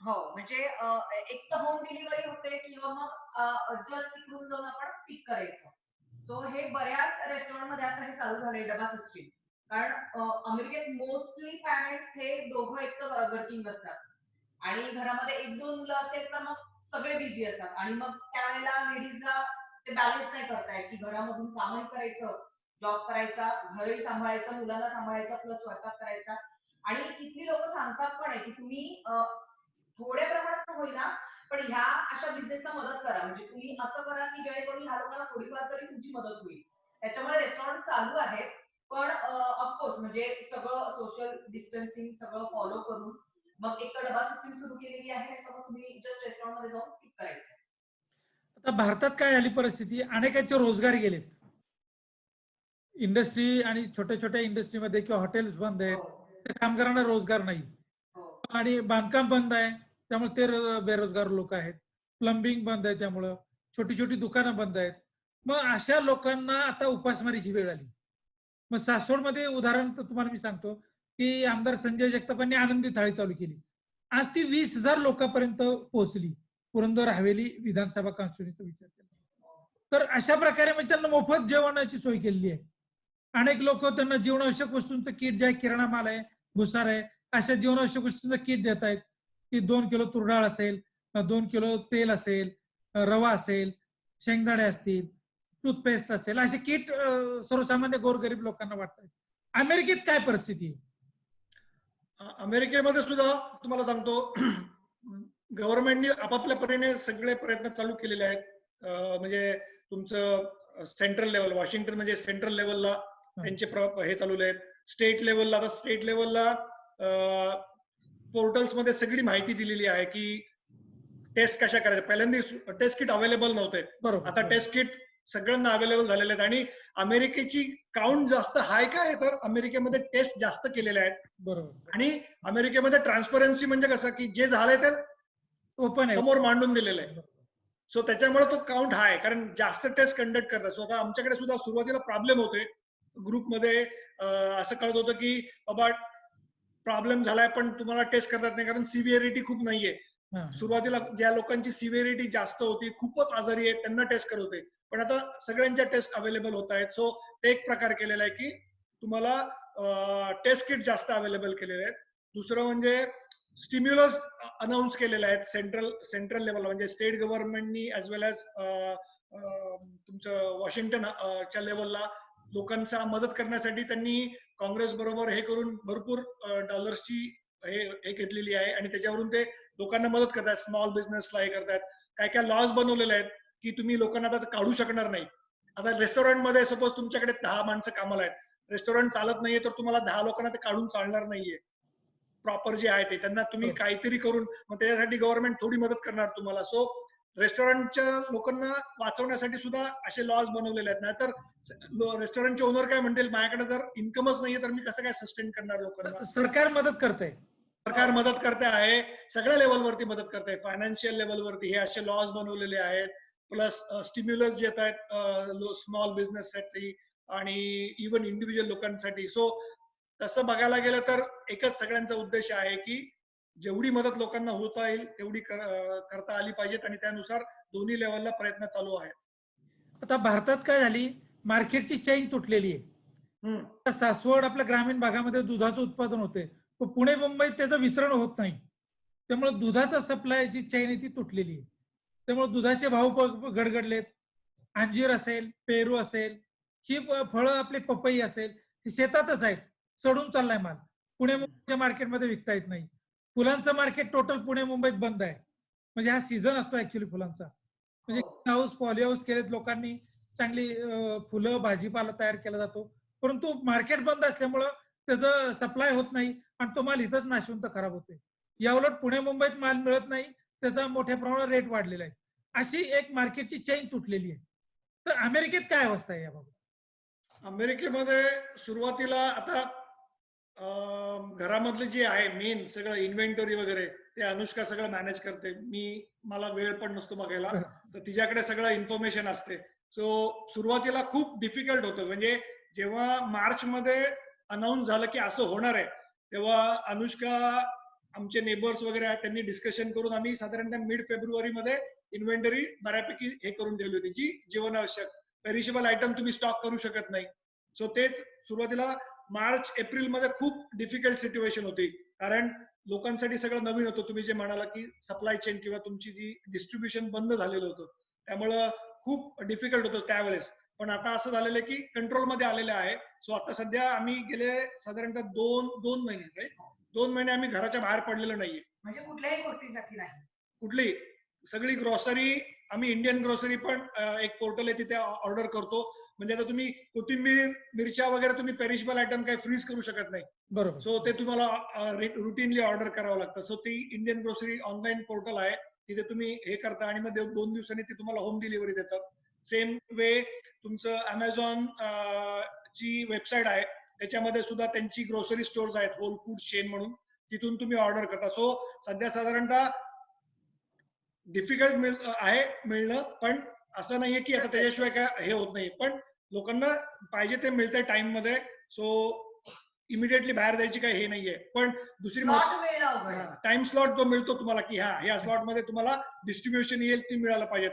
हो म्हणजे एक तर होम डिलिव्हरी होते किंवा मग जस्ट तिकडून जाऊन आपण पिक करायचं. सो हे बऱ्याच रेस्टॉरंट मध्ये आता हे चालू झालंय डबा सिस्टीम. कारण अमेरिकेत मोस्टली पॅरेंट्स हे दोघं एक तर वर्किंग असतात आणि घरामध्ये एक दोन मुलं असेल तर मग सगळे बिझी असतात आणि मग त्यावेळेला लेडीजला ते बॅलन्स नाही करता येत की घरामधून कामही करायचं, जॉब करायचा, घरही सांभाळायचं, मुलांना सांभाळायचं, प्लस स्वयंपाक करायचा. आणि इथली लोक सांगतात पण आहे की तुम्ही थोड्या प्रमाणात का होईना पण ह्या अशा बिझनेसला मदत करा. म्हणजे तुम्ही असं करा की जेणेकरून ह्या लोकांना थोडीफार तरी तुमची मदत होईल. त्याच्यामुळे रेस्टॉरंट चालू आहेत. पण ऑफकोर्स म्हणजे सगळं सोशल डिस्टन्सिंग सगळं फॉलो करून मग एक तर डबा सिस्टीम सुरू केलेली आहे, तर मग तुम्ही जस्ट रेस्टॉरंट मध्ये जाऊन पिक करायचं. आता भारतात काय झाली परिस्थिती, अनेकांचे रोजगार गेलेत. इंडस्ट्री आणि छोट्या छोट्या इंडस्ट्रीमध्ये किंवा हॉटेल्स बंद आहेत, हो त्या कामगारांना रोजगार नाही. हो आणि बांधकाम बंद आहे, त्यामुळे ते बेरोजगार लोक आहेत. प्लंबिंग बंद आहे, त्यामुळं छोटी छोटी दुकानं बंद आहेत. मग अशा लोकांना आता उपासमारीची वेळ आली. मग सासवडमध्ये उदाहरण तर तुम्हाला मी सांगतो की आमदार संजय जगतापांनी आनंदी थाळी चालू केली. आज ती 20,000 लोकांपर्यंत पोहोचली. पुरंदर हवेली विधानसभा कॉन्स्टिट्युन्सीचा विचार केला तर अशा प्रकारे म्हणजे त्यांना मोफत जेवणाची सोय केलेली आहे. अनेक लोक त्यांना जीवनावश्यक वस्तूंचं किट जे आहे, किराणा माल आहे, भुसार आहे, अशा जीवनावश्यक वस्तूंचं किट देत आहेत की 2 किलो तूर डाळ असेल, 2 किलो तेल असेल, रवा असेल, शेंगदाणे असतील, टूथपेस्ट असेल, असे किट सर्वसामान्य गोरगरीब लोकांना वाटतात. अमेरिकेत काय परिस्थिती आहे? अमेरिकेमध्ये सुद्धा तुम्हाला सांगतो गव्हर्नमेंटने आपापल्या परीने सगळे प्रयत्न चालू केलेले आहेत. म्हणजे तुमचं सेंट्रल लेवल, वॉशिंग्टन म्हणजे सेंट्रल लेवलला त्यांचे हे चालवले आहेत. स्टेट लेवलला, आता स्टेट लेवलला पोर्टल्स मध्ये सगळी माहिती दिलेली आहे की टेस्ट कशा करायच्या. पहिल्यांदा टेस्ट किट अवेलेबल नव्हते, आता टेस्ट किट सगळ्यांना अवेलेबल झालेले आहेत. आणि अमेरिकेची काउंट जास्त हाय काय तर अमेरिकेमध्ये टेस्ट जास्त केलेले आहेत. बरोबर. आणि अमेरिकेमध्ये ट्रान्सपरन्सी म्हणजे कसं की जे झालंय ते ओपन आहे, समोर मांडून दिलेलं आहे. सो त्याच्यामुळे तो काउंट हाय, कारण जास्त टेस्ट कंडक्ट करतात. सो आता आमच्याकडे सुद्धा सुरुवातीला प्रॉब्लेम होते ग्रुपमध्ये. असं कळत होतं की बाबा प्रॉब्लेम झालाय पण तुम्हाला टेस्ट करतात नाही, कारण सिव्हिअरिटी खूप नाहीये. सुरुवातीला ज्या लोकांची सिव्हिअरिटी जास्त होती, खूपच आजारी आहेत, त्यांना टेस्ट करत होते. पण आता सगळ्यांच्या टेस्ट अवेलेबल होत आहेत. सो ते एक प्रकार केलेला आहे की तुम्हाला टेस्ट किट जास्त अवेलेबल केलेले आहेत. दुसरं म्हणजे स्टिम्युलस अनाऊन्स केलेले आहेत सेंट्रल लेवलला, म्हणजे स्टेट गव्हर्नमेंटनी ऍज वेल एज तुमचं वॉशिंग्टनच्या लेवलला लोकांचा मदत करण्यासाठी त्यांनी काँग्रेस बरोबर हे करून भरपूर डॉलर्सची हे घेतलेली आहे. आणि त्याच्यावरून ते लोकांना मदत करतात, स्मॉल बिझनेसला हे करतात. काय काय लॉज बनवलेले आहेत की तुम्ही लोकांना आता काढू शकणार नाही. आता रेस्टॉरंटमध्ये सपोज तुमच्याकडे 10 माणसं कामाला आहेत, रेस्टॉरंट चालत नाहीये तर तुम्हाला 10 लोकांना ते काढून चालणार नाहीये. प्रॉपर जे आहे ते त्यांना तुम्ही काहीतरी करून मग त्याच्यासाठी गव्हर्नमेंट थोडी मदत करणार तुम्हाला. सो रेस्टॉरंटच्या लोकांना वाचवण्यासाठी सुद्धा असे लॉज बनवलेले आहेत. नाहीतर रेस्टॉरंटचे ओनर काय म्हणतील, माझ्याकडे जर इन्कमच नाहीये तर मी कसं काय सस्टेन करणार लोकांना. सरकार मदत करते, सरकार मदत करते आहे, सगळ्या लेवलवरती मदत करते. फायनान्शियल लेवलवरती हे असे लॉज बनवलेले आहेत. प्लस स्टिम्युलस जे येत आहेत स्मॉल बिझनेससाठी आणि इव्हन इंडिव्हिज्युअल लोकांसाठी. सो तसं बघायला गेलं तर एकच सगळ्यांचा उद्देश आहे की जेवढी मदत लोकांना होता येईल तेवढी करता आली पाहिजेत, आणि त्यानुसार दोन्ही लेवलला प्रयत्न चालू आहेत. आता भारतात काय झाली, मार्केटची चैन तुटलेली आहे. सासवड आपल्या ग्रामीण भागामध्ये दुधाचं उत्पादन होते, पण पुणे मुंबईत त्याचं वितरण होत नाही. त्यामुळे दुधाचा सप्लायची चैन ती तुटलेली आहे. त्यामुळे दुधाचे भाव गडगडलेत. अंजीर असेल, पेरू असेल, ही फळं आपले पपई असेल, ही शेतातच आहेत, चढून चाललाय माल. पुणे मुंबईच्या मार्केटमध्ये विकता येत नाही. फुलांचं मार्केट टोटल पुणे मुंबईत बंद आहे. म्हणजे हा सीझन असतो ऍक्च्युली फुलांचा. म्हणजे हाऊस पॉली हाऊस केलेत लोकांनी, चांगली फुलं भाजीपाला तयार केला जातो, परंतु मार्केट बंद असल्यामुळं त्याचं सप्लाय होत नाही आणि तो माल इथंच नाशवंत खराब होतोय. याउलट पुणे मुंबईत माल मिळत नाही, त्याचा मोठ्या प्रमाणात रेट वाढलेला आहे. अशी एक मार्केटची चैन तुटलेली आहे. तर अमेरिकेत काय अवस्था आहे याबाबत? अमेरिकेमध्ये सुरुवातीला आता घरामधले जे आहे मेन सगळं इन्व्हेंटरी वगैरे ते अनुष्का सगळं मॅनेज करते. मला वेळ पण नसतो बघायला, तर तिच्याकडे सगळं इन्फॉर्मेशन असते. सो सुरुवातीला खूप डिफिकल्ट होतं. म्हणजे जेव्हा मार्च मध्ये अनाऊन्स झालं की असं होणार आहे, तेव्हा अनुष्का, आमचे नेबर्स वगैरे आहेत, त्यांनी डिस्कशन करून आम्ही साधारणतः मिड फेब्रुवारी मध्ये इन्व्हेंटरी बऱ्यापैकी हे करून ठेवली होती, जी जीवनावश्यक पेरिशेबल आयटम तुम्ही स्टॉक करू शकत नाही. सो तेच सुरुवातीला मार्च एप्रिल मध्ये खूप डिफिकल्ट सिच्युएशन होती, कारण लोकांसाठी सगळं नवीन होतं. तुम्ही जे म्हणाला की सप्लाय चेन किंवा तुमची जी डिस्ट्रीब्युशन बंद झालेलं होतं, त्यामुळं खूप डिफिकल्ट होतं त्यावेळेस. पण आता असं झालेलं आहे की कंट्रोलमध्ये आलेलं आहे. सो आता सध्या आम्ही गेले साधारणतः दोन महिने 2 महिने आम्ही घराच्या बाहेर पडलेलो नाहीये. म्हणजे कुठल्याही गोष्टीसाठी नाही. कुठली सगळी ग्रॉसरी आम्ही इंडियन ग्रॉसरी पण एक पोर्टल आहे तिथे ऑर्डर करतो. म्हणजे आता तुम्ही कोथिंबीर, मिरच्या वगैरे तुम्ही पेरिशबल आयटम काही फ्रीज करू शकत नाही. बरोबर. सो ते तुम्हाला रुटीनली ऑर्डर करावं लागतं. सो ती इंडियन ग्रोसरी ऑनलाईन पोर्टल आहे, तिथे तुम्ही हे करता आणि मग 2 दिवसांनी ते तुम्हाला होम डिलिव्हरी देतात. सेम वे तुमचं अमेझॉन ची वेबसाईट आहे, त्याच्यामध्ये सुद्धा त्यांची ग्रोसरी स्टोअर्स आहेत, होल फूड चेन म्हणून, तिथून तुम्ही ऑर्डर करता. सो सध्या साधारणतः डिफिकल्ट आहे मिळणं, पण असं नाहीये की आता त्याच्याशिवाय काय हे होत नाही. पण लोकांना पाहिजे ते मिळतंय टाइम मध्ये. सो इमिडिएटली बाहेर जायची काही हे नाहीये. पण दुसरी स्लॉट मिळणं अवघड आहे. टाइम स्लॉट जो मिळतो तुम्हाला की ह्या स्लॉट मध्ये तुम्हाला डिस्ट्रीब्युशन येईल ती मिळायला पाहिजे.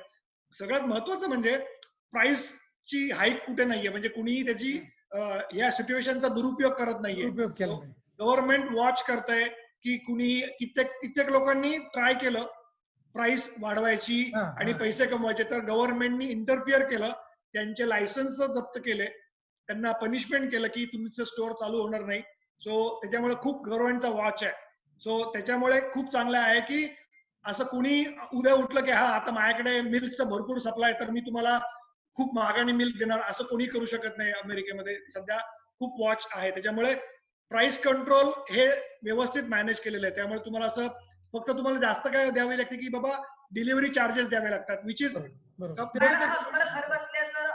सगळ्यात महत्वाचं म्हणजे प्राइसची हाईक कुठे नाहीये, म्हणजे कुणीही त्याची या सिच्युएशनचा दुरुपयोग करत नाहीये. उपयोग केला नाही. गव्हर्नमेंट वॉच करतंय की कुणी कित्येक लोकांनी ट्राय केलं प्राइस वाढवायची हा, आणि हा. पैसे कमवायचे, तर गव्हर्नमेंटनी इंटरफिअर केलं, त्यांचे लायसन्स जप्त केले, त्यांना पनिशमेंट केलं की तुमचं स्टोअर चालू होणार नाही. सो त्याच्यामुळे खूप गव्हर्नमेंटचा वॉच आहे. सो त्याच्यामुळे खूप चांगलं आहे की असं कुणी उद्या उठलं की आता माझ्याकडे मिल्कचा भरपूर सप्लाय, तर मी तुम्हाला खूप महागाने मिल्क देणार, असं कोणी करू शकत नाही. अमेरिकेमध्ये सध्या खूप वॉच आहे, त्याच्यामुळे प्राइस कंट्रोल हे व्यवस्थित मॅनेज केलेलं आहे. त्यामुळे तुम्हाला असं फक्त तुम्हाला जास्त काय द्यावे लागते की बाबा डिलिव्हरी चार्जेस द्यावे लागतात, विच इज बरोबर. तुम्हाला घर बसल्या जर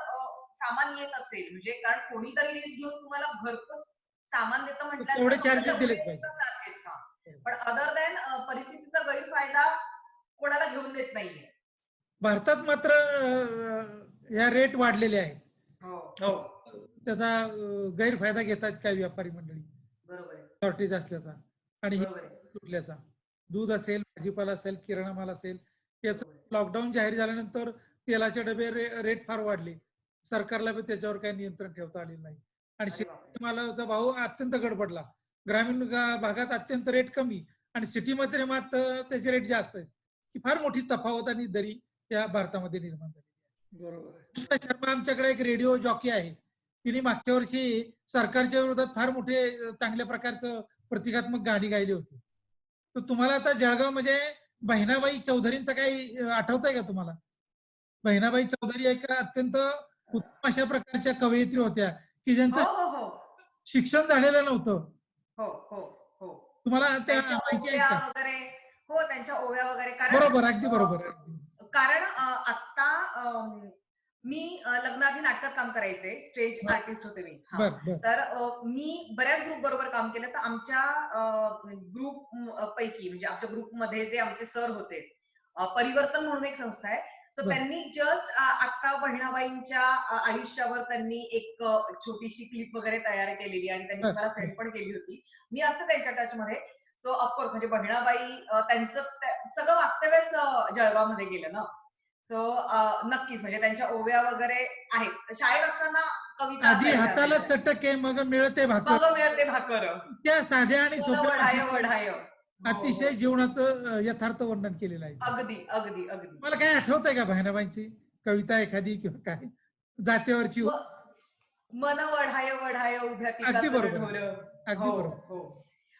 सामान येत असेल, म्हणजे कारण कोणीतरी रिस्क घेऊन तुम्हाला घरपोच सामान देतं म्हटलं तेवढे charges दिलेच पाहिजे. पण अदर दॅन परिस्थितीचा गैरफायदा कोणाला घेऊन देत नाहीये. भारतात मात्र या रेट वाढलेले आहेत. हो, त्याचा गैरफायदा घेतात काही व्यापारी मंडळी, बरोबर आहे, शॉर्टेज असल्याचा आणि बरोबर आहे. तुटल्याचा. दूध असेल, भाजीपाला असेल, किराणा माल असेल, याचं बरोबर आहे. लॉकडाऊन जाहीर झाल्यानंतर तेलाचे डबे रेट फार वाढले. सरकारला बी त्याच्यावर काही नियंत्रण ठेवता आलेलं नाही आणि अरे बापरे. शेतमालाचा भाव अत्यंत गडबडला. ग्रामीण भागात अत्यंत रेट कमी आणि सिटीमध्ये मात्र त्याचे रेट जास्त आहेत. ही फार मोठी तफावत आणि दरी या भारतामध्ये निर्माण झाली. बरोबर आहे. कृष्णा शर्मा आमच्याकडे एक रेडिओ जॉकी आहे, तिने मागच्या वर्षी सरकारच्या विरोधात फार मोठे चांगल्या प्रकारचं प्रतिकात्मक गाणी गायली होती. तर तुम्हाला आता जळगाव म्हणजे बहिणाबाई चौधरींचं काही आठवतंय का तुम्हाला? बहिणाबाई चौधरी एक अत्यंत उत्तम अशा प्रकारच्या कवयित्री होत्या की हो ज्यांचं हो हो शिक्षण झालेलं नव्हतं. हो हो हो तुम्हाला त्या त्यांच्या माहिती आहे ओव्या का? वगैरे, हो त्यांच्या ओव्या वगैरे, कारण बरोबर, अगदी बरोबर. कारण आता मी लग्नाआधी नाटकात काम करायचे, स्टेज बर. आर्टिस्ट होते मी. हा. बर बर तर मी बऱ्याच ग्रुप बरोबर काम केलं. तर आमच्या ग्रुप पैकी, म्हणजे आमच्या ग्रुपमध्ये जे आमचे सर होते, परिवर्तन म्हणून एक संस्था आहे. सो बर. त्यांनी जस्ट आता बहिणाबाईंच्या आयुष्यावर त्यांनी एक छोटीशी क्लिप वगैरे तयार केलेली आणि त्यांनी बर. मला सेंड पण केली होती. मी असते त्यांच्या टच मध्ये. सो ऑफकोर्स म्हणजे बहिणाबाई त्यांचं सगळं वास्तव्यच जळगावमध्ये गेलं ना. सो नक्कीच म्हणजे त्यांच्या ओव्या वगैरे आहेत. शाळेत असताना कविता आधी असायच्या हाताला असायच्या. चटके मग मिळते भाकर. मग मिळते भाकर, त्या साध्या आणि सोनं सोप्या वढाय भाषेत वढाय. हो, अतिशय हो. जीवनाचं यथार्थ वर्णन केलेलं आहे. अगदी अगदी अगदी. मला काय आठवतंय का बहिणाबाईंची कविता एखादी किंवा काय जातेवरची? मन वढाय वढाय उभ्या अगदी पिकाचं बरोबर. ढोरं. अगदी हो बरोबर. हो.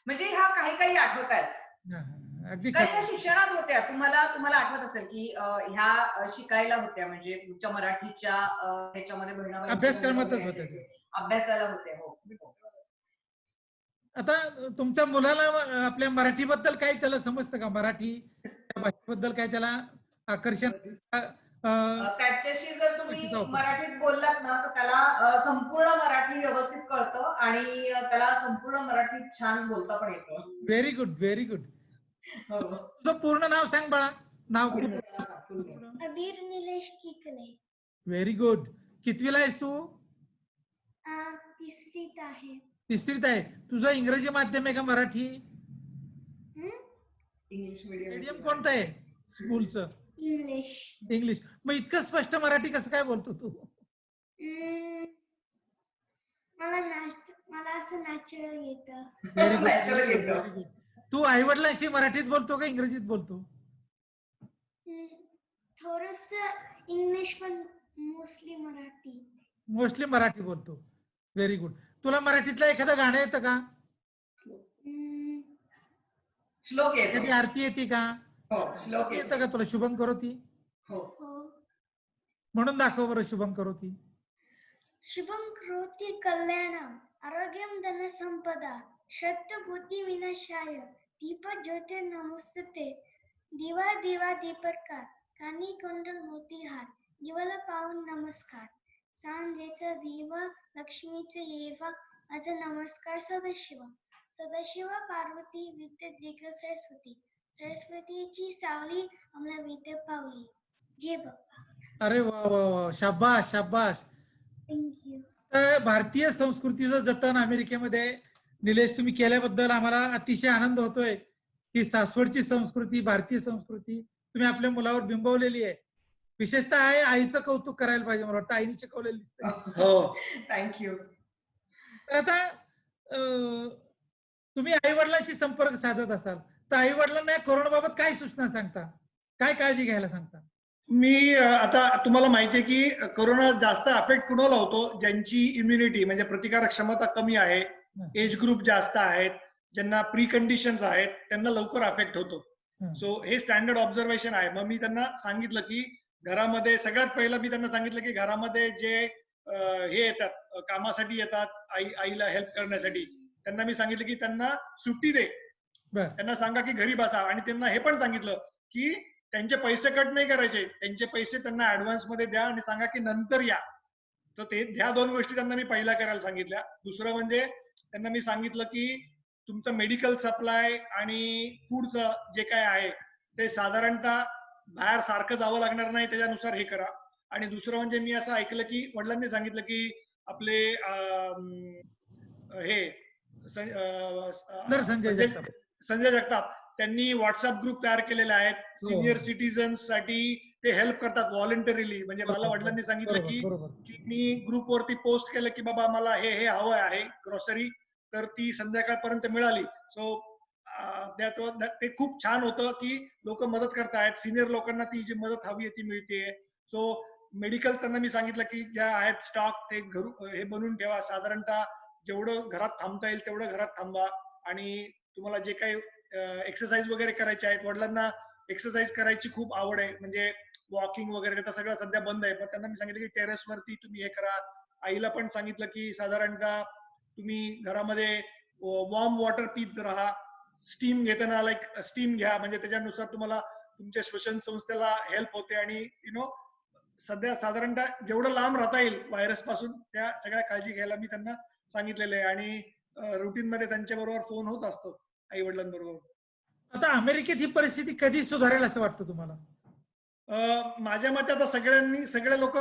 म्हणजे ह्या काही आठवत आहेत. हा, हा, अगदी काही खरं. त्या शिक्षणात होत्या. तुम्हाला आठवत असेल की ह्या शिकायला होत्या, म्हणजे तुमच्या मराठीच्या ह्याच्यामध्ये बहिणाबाई अभ्यासक्रमातच होत्या त्या. अभ्यासाला होत्या. हो. आता तुमच्या मुलाला आपल्या मराठीबद्दल काय त्याला समजतं का? मराठी त्या भाषेबद्दल काय त्याला आकर्षण? त्याच्याशी जर तुम्ही शिक्षित आहोत. मराठीत बोललात ना, तर त्याला संपूर्ण मराठी व्यवस्थित कळतं आणि त्याला संपूर्ण मराठीत छान बोलता पण येतं. Very good, very good. हो. तुझं पूर्ण नाव सांग बाळा. नाव पूर्ण नाव सांग, पूर्ण. अबीर निलेश किकले. Very good. कितवीला आहेस तू? तिसरीत आहे. तिसरीत आहे. तुझं इंग्रजी माध्यम आहे का मराठी? इंग्लिश मीडियम मीडियम कोणतं आहे स्कूलचं? इंग्लिश. इंग्लिश. मग इतकं स्पष्ट मराठी कसं काय बोलतो तू? मला मला असं नॅचरल येतं. Very good, Natural very good, येतं. Very good. तू आई वडिलांशी मराठीत बोलतो का इंग्रजीत बोलतो? थोडस इंग्लिश पण मोस्टली मराठी. मोस्टली मराठी बोलतो. Very good. तुला मराठीतलं एखादं गाणं येतं का? हम्म, श्लोक एखादी येतो. आरती येते का? हो, श्लोक येतं येतो. का तुला? शुभम करोती हो. हो. म्हणून दाखव बरं. शुभम करोती. शुभं करोति कल्याणं आरोग्यं धनसंपदा शत्रुबुद्धि विनाशाय दीपज्योतिर्नमोस्तुते दिवा दिवा दीपकार कानी कुंडल मोतीहार दिवाला पाहून नमस्कार सांजेचा दिवा लक्ष्मीचे येवा माझा नमस्कार सदाशिवा सदाशिवा पार्वती विद्या दिग्ग सरस्वती सरस्वतीची सावली आम्हाला विद्या पावली. जय बाप्पा. अरे वा वा वा, शाबास शाबास. थँक्यू. तर भारतीय संस्कृतीचं जतन अमेरिकेमध्ये निलेश तुम्ही केल्याबद्दल आम्हाला अतिशय आनंद होतोय की सासवडची संस्कृती, भारतीय संस्कृती तुम्ही आपल्या मुलावर बिंबवलेली आहे. विशेषतः आईचं कौतुक करायला पाहिजे. मला वाटतं आईने शिकवलेलं दिसतंय. हो. थँक्यू. तर आता तुम्ही आई वडिलांशी संपर्क साधत असाल तर आई वडिलांना कोरोनाबाबत काय सूचना सांगता, काय काळजी घ्यायला सांगता? मी आता तुम्हाला माहिती आहे की कोरोना जास्त अफेक्ट कुणाला होतो? ज्यांची इम्युनिटी म्हणजे प्रतिकारक क्षमता कमी आहे, एज ग्रुप जास्त आहेत, ज्यांना प्री कंडिशन्स आहेत, त्यांना लवकर अफेक्ट होतो. सो हे स्टँडर्ड ऑब्झर्वेशन आहे. मग मी त्यांना सांगितलं की घरामध्ये सगळ्यात पहिलं मी त्यांना सांगितलं की घरामध्ये जे हे येतात कामासाठी येतात आईला हेल्प करण्यासाठी, त्यांना मी सांगितलं की त्यांना सुट्टी दे. त्यांना सांगा की घरी बसा. आणि त्यांना हे पण सांगितलं की त्यांचे पैसे कट नाही करायचे, त्यांचे पैसे त्यांना ऍडव्हान्स मध्ये द्या आणि सांगा की नंतर या. तर ते ह्या 2 गोष्टी त्यांना मी पहिला करायला सांगितल्या. दुसरं म्हणजे त्यांना मी सांगितलं की तुमचं मेडिकल सप्लाय आणि फूडचं जे काय आहे ते साधारणतः बाहेर सारखं जावं लागणार नाही, त्याच्यानुसार हे करा. आणि दुसरं म्हणजे मी असं ऐकलं की वडिलांनी सांगितलं की आपले हे संजय जगताप त्यांनी व्हॉट्सअप ग्रुप तयार केलेले आहेत सिनियर सिटीजन्स साठी. ते हेल्प करतात व्हॉलंटरीली. म्हणजे मला वडिलांनी सांगितलं की मी ग्रुपवरती पोस्ट केलं की बाबा मला हे हवं आहे ग्रोसरी, तर ती संध्याकाळपर्यंत मिळाली. सो ते खूप छान होतं की लोक मदत करतायत. सिनियर लोकांना ती जी मदत हवी आहे ती मिळते. सो मेडिकल त्यांना मी सांगितलं की ज्या आहेत स्टॉक ते हे बनवून ठेवा. साधारणतः जेवढं घरात थांबता येईल तेवढं घरात थांबा. आणि तुम्हाला जे काही एक्सरसाइज वगैरे करायचे आहेत, वडिलांना एक्सरसाइज करायची खूप आवड आहे, म्हणजे वॉकिंग वगैरे, तर सगळं सध्या बंद आहे. पण त्यांना मी सांगितलं की टेरेस वरती तुम्ही हे करा. आईला पण सांगितलं की साधारणतः तुम्ही घरामध्ये वॉर्म वॉटर पीत राहा. स्टीम घेताना लाईक स्टीम घ्या, म्हणजे त्याच्यानुसार तुम्हाला तुमच्या श्वसन संस्थेला हेल्प होते. आणि सध्या साधारणतः जेवढं लांब राहता येईल व्हायरस पासून त्या सगळ्या काळजी घ्यायला मी त्यांना सांगितलेलं आहे. आणि रुटीन मध्ये त्यांच्या बरोबर फोन होत असतो आई वडिलांबरोबर. आता अमेरिकेत ही परिस्थिती कधी सुधारेल असं वाटतं तुम्हाला? माझ्या मते आता सगळे लोक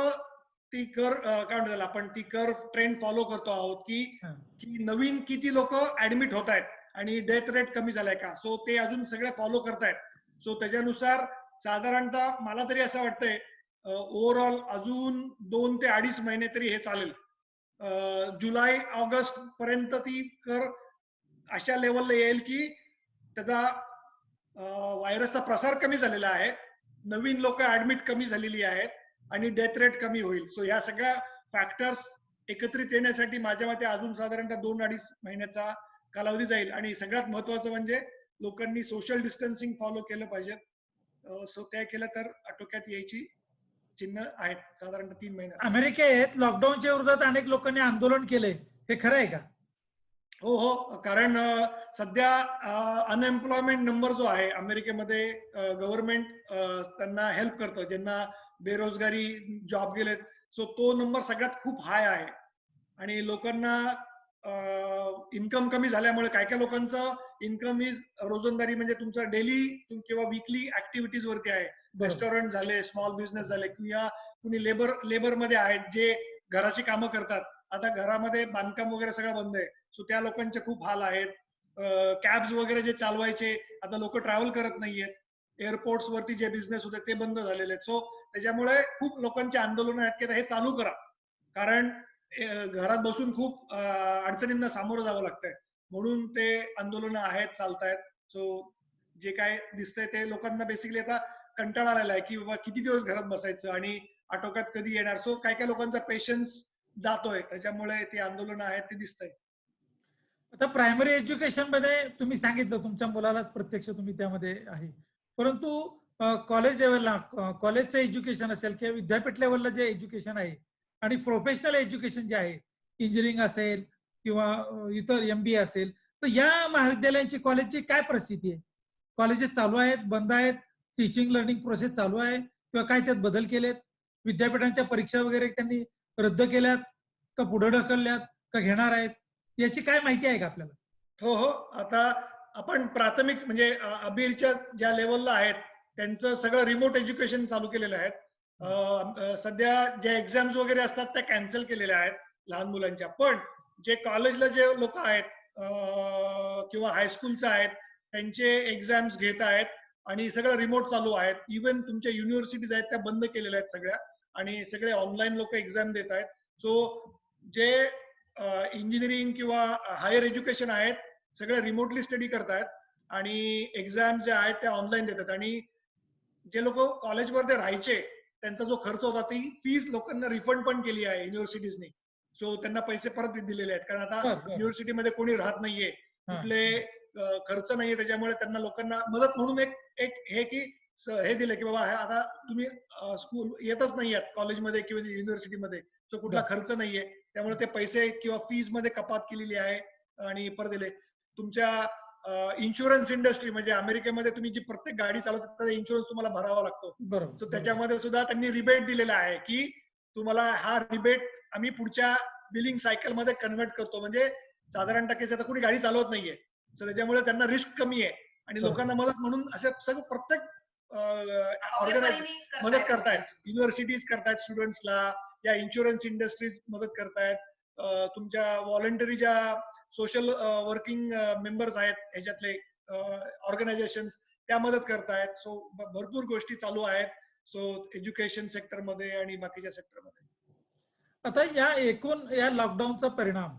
ती काय म्हणतात त्याला आपण ती कर्व ट्रेंड फॉलो करतो आहोत की नवीन किती लोक ऍडमिट होत आहेत आणि डेथ रेट कमी झालाय का. सो ते अजून सगळे फॉलो करतायत. सो त्याच्यानुसार साधारणतः मला तरी असं वाटतंय ओव्हरऑल अजून 2 ते 2.5 महिने तरी हे चालेल. जुलै ऑगस्ट पर्यंत ती कर अशा लेवलला येईल की त्याचा व्हायरसचा प्रसार कमी झालेला आहे, नवीन लोक ऍडमिट कमी झालेली आहेत आणि डेथ रेट कमी होईल. सो ह्या सगळ्या फॅक्टर्स एकत्रित येण्यासाठी माझ्या मते अजून साधारणतः 2-2.5 महिन्याचा कालावधी जाईल. आणि सगळ्यात महत्वाचं म्हणजे लोकांनी सोशल डिस्टन्सिंग फॉलो केलं पाहिजे. सो त्या केलं तर आटोक्यात यायची चिन्ह आहेत साधारणतः 3 महिन्यात. अमेरिकेत लॉकडाऊनच्या विरोधात अनेक लोकांनी आंदोलन केले, हे खरं आहे का? हो हो, कारण सध्या अनएम्प्लॉयमेंट नंबर जो आहे अमेरिकेमध्ये, गव्हर्नमेंट त्यांना हेल्प करतं ज्यांना बेरोजगारी जॉब गेलेत. सो तो नंबर सगळ्यात खूप हाय आहे. आणि लोकांना इन्कम कमी झाल्यामुळे काय लोकांचं इन्कम इज रोजंदारी, म्हणजे तुमचा डेली किंवा वीकली ऍक्टिव्हिटीज वरती आहे. रेस्टॉरंट झाले, स्मॉल बिझनेस झाले, किंवा कुणी लेबर मध्ये आहेत जे घराची कामं करतात. आता घरामध्ये बांधकाम वगैरे सगळं बंद आहे. सो त्या लोकांचे खूप हाल आहेत. कॅब्स वगैरे जे चालवायचे, आता लोक ट्रॅव्हल करत नाहीयेत. एअरपोर्ट्स वरती जे बिझनेस होते ते बंद झालेले आहेत. सो त्याच्यामुळे खूप लोकांचे आंदोलन आहेत की हे चालू करा. कारण घरात बसून खूप अडचणींना सामोरं जावं लागतंय, म्हणून ते आंदोलनं आहेत, चालतायत. सो जे काय दिसतंय ते लोकांना बेसिकली आता कंटाळा आलेला आहे की बाबा किती दिवस घरात बसायचं आणि आटोक्यात कधी येणार. सो काय काय लोकांचा पेशन्स जातोय, त्याच्यामुळे ती आंदोलनं आहेत ते दिसतंय. आता प्रायमरी एज्युकेशन मध्ये तुम्ही सांगितलं तुमच्या मुलालाच प्रत्यक्ष तुम्ही त्यामध्ये आहे, परंतु कॉलेज लेवलला कॉलेजचं एज्युकेशन असेल किंवा विद्यापीठ लेवलला जे एज्युकेशन आहे आणि प्रोफेशनल एज्युकेशन जे आहे, इंजिनिअरिंग असेल किंवा इतर MBA असेल, तर या महाविद्यालयांची कॉलेजची काय परिस्थिती आहे? कॉलेजेस चालू आहेत, बंद आहेत, टीचिंग लर्निंग प्रोसेस चालू आहे किंवा काय त्यात बदल केलेत? विद्यापीठांच्या परीक्षा वगैरे त्यांनी रद्द केल्यात का पुढे ढकलल्यात का घेणार आहेत? याची काय माहिती आहे का आपल्याला? हो, हो. आता आपण प्राथमिक म्हणजे अबीरच्या ज्या लेवलला आहेत, त्यांचं सगळं रिमोट एज्युकेशन चालू केलेलं आहे. सध्या ज्या एक्झाम्स वगैरे असतात त्या कॅन्सल केलेल्या आहेत लहान मुलांच्या. पण जे कॉलेजला जे लोक आहेत किंवा हायस्कूलचे आहेत, त्यांचे एक्झाम्स घेत आहेत आणि सगळं रिमोट चालू आहेत. इव्हन तुमच्या युनिव्हर्सिटीज आहेत त्या बंद केलेल्या आहेत सगळ्या आणि सगळे ऑनलाईन लोक एक्झाम देत आहेत. सो जे इंजिनिअरिंग किंवा हायर एज्युकेशन आहेत, सगळे रिमोटली स्टडी करतायत आणि एक्झाम जे आहेत त्या ऑनलाईन देतात. आणि जे लोक कॉलेजमध्ये राहायचे, त्यांचा जो खर्च होता ती फीस लोकांना रिफंड पण केली आहे युनिव्हर्सिटीजनी. सो त्यांना पैसे परत दिलेले आहेत, कारण आता बरं, बरं. युनिव्हर्सिटीमध्ये कोणी राहत नाहीये, हां. कुठले खर्च नाहीये, त्याच्यामुळे त्यांना लोकांना मदत म्हणून एक एक हे की हे दिलं की बाबा आता तुम्ही स्कूल येतच नाही आहात कॉलेजमध्ये किंवा युनिव्हर्सिटीमध्ये, सो कुठला बरं. खर्च नाहीये, त्यामुळे ते पैसे किंवा फीज मध्ये कपात केलेली आहे आणि परत दिले. तुमच्या इन्शुरन्स इंडस्ट्री म्हणजे अमेरिकेमध्ये तुम्ही जी प्रत्येक गाडी चालवता त्याचा इन्शुरन्स तुम्हाला भरावा लागतो. सो बरोबर. त्याच्यामध्ये सुद्धा त्यांनी रिबेट दिलेला आहे की तुम्हाला हा रिबेट आम्ही पुढच्या बिलिंग सायकल मध्ये कन्वर्ट करतो. म्हणजे साधारण टक्के आता कोणी गाडी चालवत नाहीये, सो त्याच्यामुळे त्यांना रिस्क कमी आहे आणि बरोबर. लोकांना मदत म्हणून असे सगळं प्रत्येक ऑर्गनायझेशन परीने मदत करतायत. युनिव्हर्सिटीज करतायत स्टुडंट्सला, या इन्शुरन्स इंडस्ट्रीज मदत करतायत, तुमच्या व्हॉलंटरी ज्या सोशल वर्किंग मेंबर्स आहेत ह्याच्यातले ऑर्गनायझेशन त्या मदत करतायत. सो भरपूर गोष्टी चालू आहेत. सो एज्युकेशन सेक्टरमध्ये आणि बाकीच्या सेक्टरमध्ये. आता या एकूण या लॉकडाऊनचा परिणाम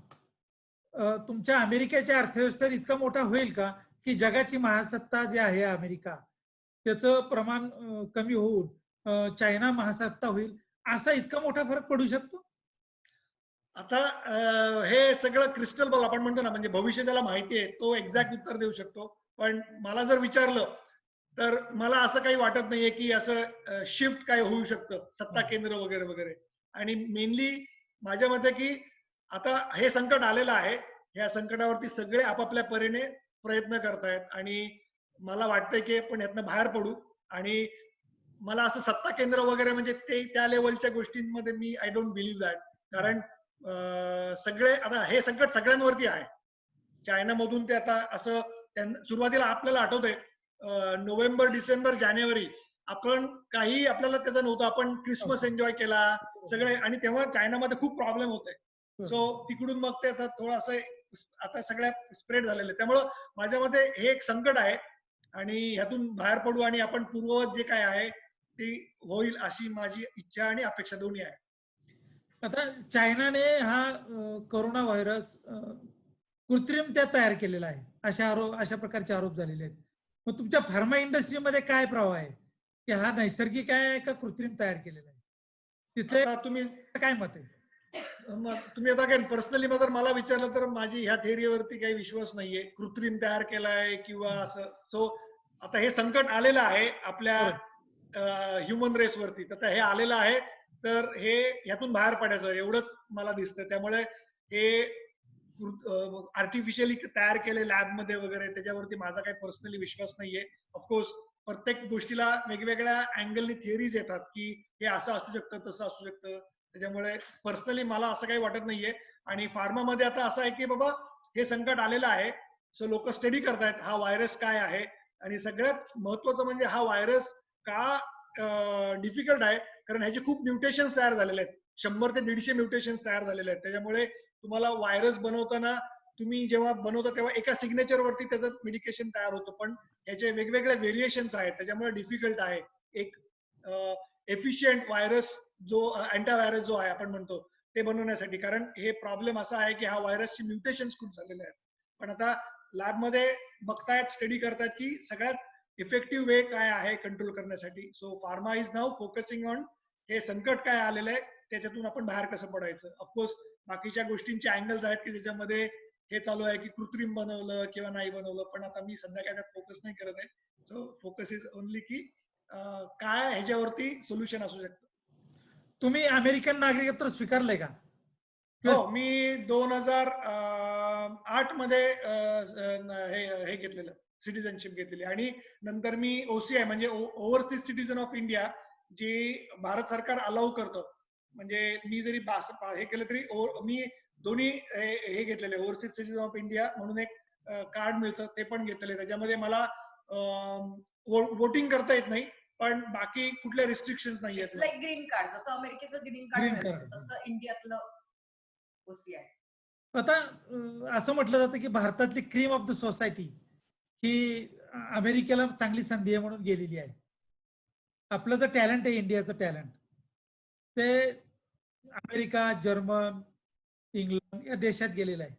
तुमच्या अमेरिकेच्या अर्थव्यवस्थेवर इतका मोठा होईल का की जगाची महासत्ता जी आहे अमेरिका त्याचं प्रमाण कमी होऊन चायना महासत्ता होईल असा इतका मोठा फरक पडू शकतो? आता हे सगळं क्रिस्टल बॉल आपण म्हणतो ना, म्हणजे भविष्य त्याला माहिती आहे, तो एक्झॅक्ट उत्तर देऊ शकतो. पण मला जर विचारलं तर मला असं काही वाटत नाहीये की असं शिफ्ट काय होऊ शकतं सत्ता केंद्र वगैरे वगैरे. आणि मेनली माझ्या मते की आता हे संकट आलेलं आहे, ह्या संकटावरती सगळे आपापल्या परीने प्रयत्न करतायत आणि मला वाटतंय की आपण यातनं बाहेर पडू. आणि मला असं सत्ता केंद्र वगैरे म्हणजे ते त्या लेवलच्या गोष्टींमध्ये मी आय डोंट बिलीव्ह दॅट. कारण सगळे आता हे संकट सगळ्यांवरती आहे. चायनामधून ते आता असं सुरुवातीला आपल्याला आठवतंय नोव्हेंबर, डिसेंबर, जानेवारी आपण काही आपल्याला त्याचं नव्हतं. आपण क्रिसमस एन्जॉय केला सगळे आणि तेव्हा चायनामध्ये खूप प्रॉब्लेम होते. सो तिकडून मग ते आता थोडंसं आता सगळ्या स्प्रेड झालेले. त्यामुळं माझ्या मते हे एक संकट आहे आणि ह्यातून बाहेर पडू आणि आपण पूर्ववत जे काय आहे ते होईल अशी माझी इच्छा आणि अपेक्षा दोन्ही आहे. आता चायनाने हा कोरोना व्हायरस कृत्रिमत्या तयार केलेला आहे अशा प्रकारचे आरोप झालेले आहेत. मग तुमच्या फार्मा इंडस्ट्रीमध्ये काय प्रभाव आहे की हा नैसर्गिक आहे का कृत्रिम तयार केलेला आहे? तिथे आता तुम्ही काय मत आहे? तुम्ही आता काय पर्सनली जर मला विचारलं तर माझी ह्या थेअरीवरती काही विश्वास नाहीये, कृत्रिम तयार केलाय किंवा असं. सो आता हे संकट आलेलं आहे आपल्या ह्युमन रेसवरती, तर हे आलेलं आहे, तर हे ह्यातून बाहेर पडायचं एवढंच मला दिसतं. त्यामुळे हे आर्टिफिशियली तयार केले लॅबमध्ये वगैरे त्याच्यावरती माझा काही पर्सनली विश्वास नाहीये. ऑफकोर्स प्रत्येक गोष्टीला वेगवेगळ्या अँगलनी थिअरीज येतात की हे असं असू शकतं, तसं असू शकतं. त्याच्यामुळे पर्सनली मला असं काही वाटत नाहीये. आणि फार्मामध्ये आता असं आहे की बाबा हे संकट आलेलं आहे, सो लोक स्टडी करतायत हा व्हायरस काय आहे. आणि सगळ्यात महत्वाचं म्हणजे हा व्हायरस का डिफिकल्ट आहे, कारण ह्याचे खूप म्युटेशन्स तयार झालेले आहेत. 100 ते 150 म्युटेशन्स तयार झालेले आहेत. त्याच्यामुळे तुम्हाला व्हायरस बनवताना तुम्ही जेव्हा बनवता तेव्हा एका सिग्नेचर वरती त्याचं मेडिकेशन तयार होतं, पण ह्याचे वेगवेगळे व्हेरिएशन्स आहेत, त्याच्यामुळे डिफिकल्ट आहे. एक एफिशियंट व्हायरस जो अँटीव्हायरस जो आहे आपण म्हणतो ते बनवण्यासाठी. कारण हे प्रॉब्लेम असा आहे की हा व्हायरसचे म्युटेशन्स खूप झालेले आहेत. पण आता लॅबमध्ये बघतायत, स्टडी करतायत की सगळ्यात इफेक्टिव्ह वे काय आहे कंट्रोल करण्यासाठी. So pharma is now focusing on हे संकट काय आलेलं आहे त्याच्यातून आपण बाहेर कसं पडायचं. ऑफकोर्स बाकीच्या गोष्टींचे अँगल्स आहेत की त्याच्यामध्ये हे चालू आहे की कृत्रिम बनवलं किंवा नाही बनवलं, पण आता मी सध्या काय त्यात फोकस नाही करत आहे. सो फोकस इज ओनली की काय ह्याच्यावरती सोल्युशन असू शकतं. तुम्ही अमेरिकन नागरिकत्व स्वीकारलंय का? हो, मी 2008 मध्ये हे घेतलेलं, सिटिझनशिप घेतलेली. आणि नंतर मी OCI म्हणजे ओव्हरसीज सिटीजन ऑफ इंडिया, जे भारत सरकार अलाउ करतं. म्हणजे मी जरी हे केलं तरी मी दोन्ही हे घेतलेले, ओव्हरसीज सिटीजन ऑफ इंडिया म्हणून एक कार्ड मिळतं, ते पण घेतलेले. त्याच्यामध्ये मला वोटिंग करता येत नाही, पण बाकी कुठल्या रिस्ट्रिक्शन्स नाही आहेत. लाईक ग्रीन कार्ड, जसं अमेरिकेचं ग्रीन कार्ड Green मिळतं, card. तसं इंडियातलं OCI. आता असं म्हटलं जातं की भारतातली क्रीम ऑफ द सोसायटी ही अमेरिकेला चांगली संधी आहे म्हणून गेलेली आहे. आपलं जे टॅलेंट आहे, इंडियाचं टॅलेंट, ते अमेरिका, जर्मन, इंग्लंड या देशात गेलेलं आहे.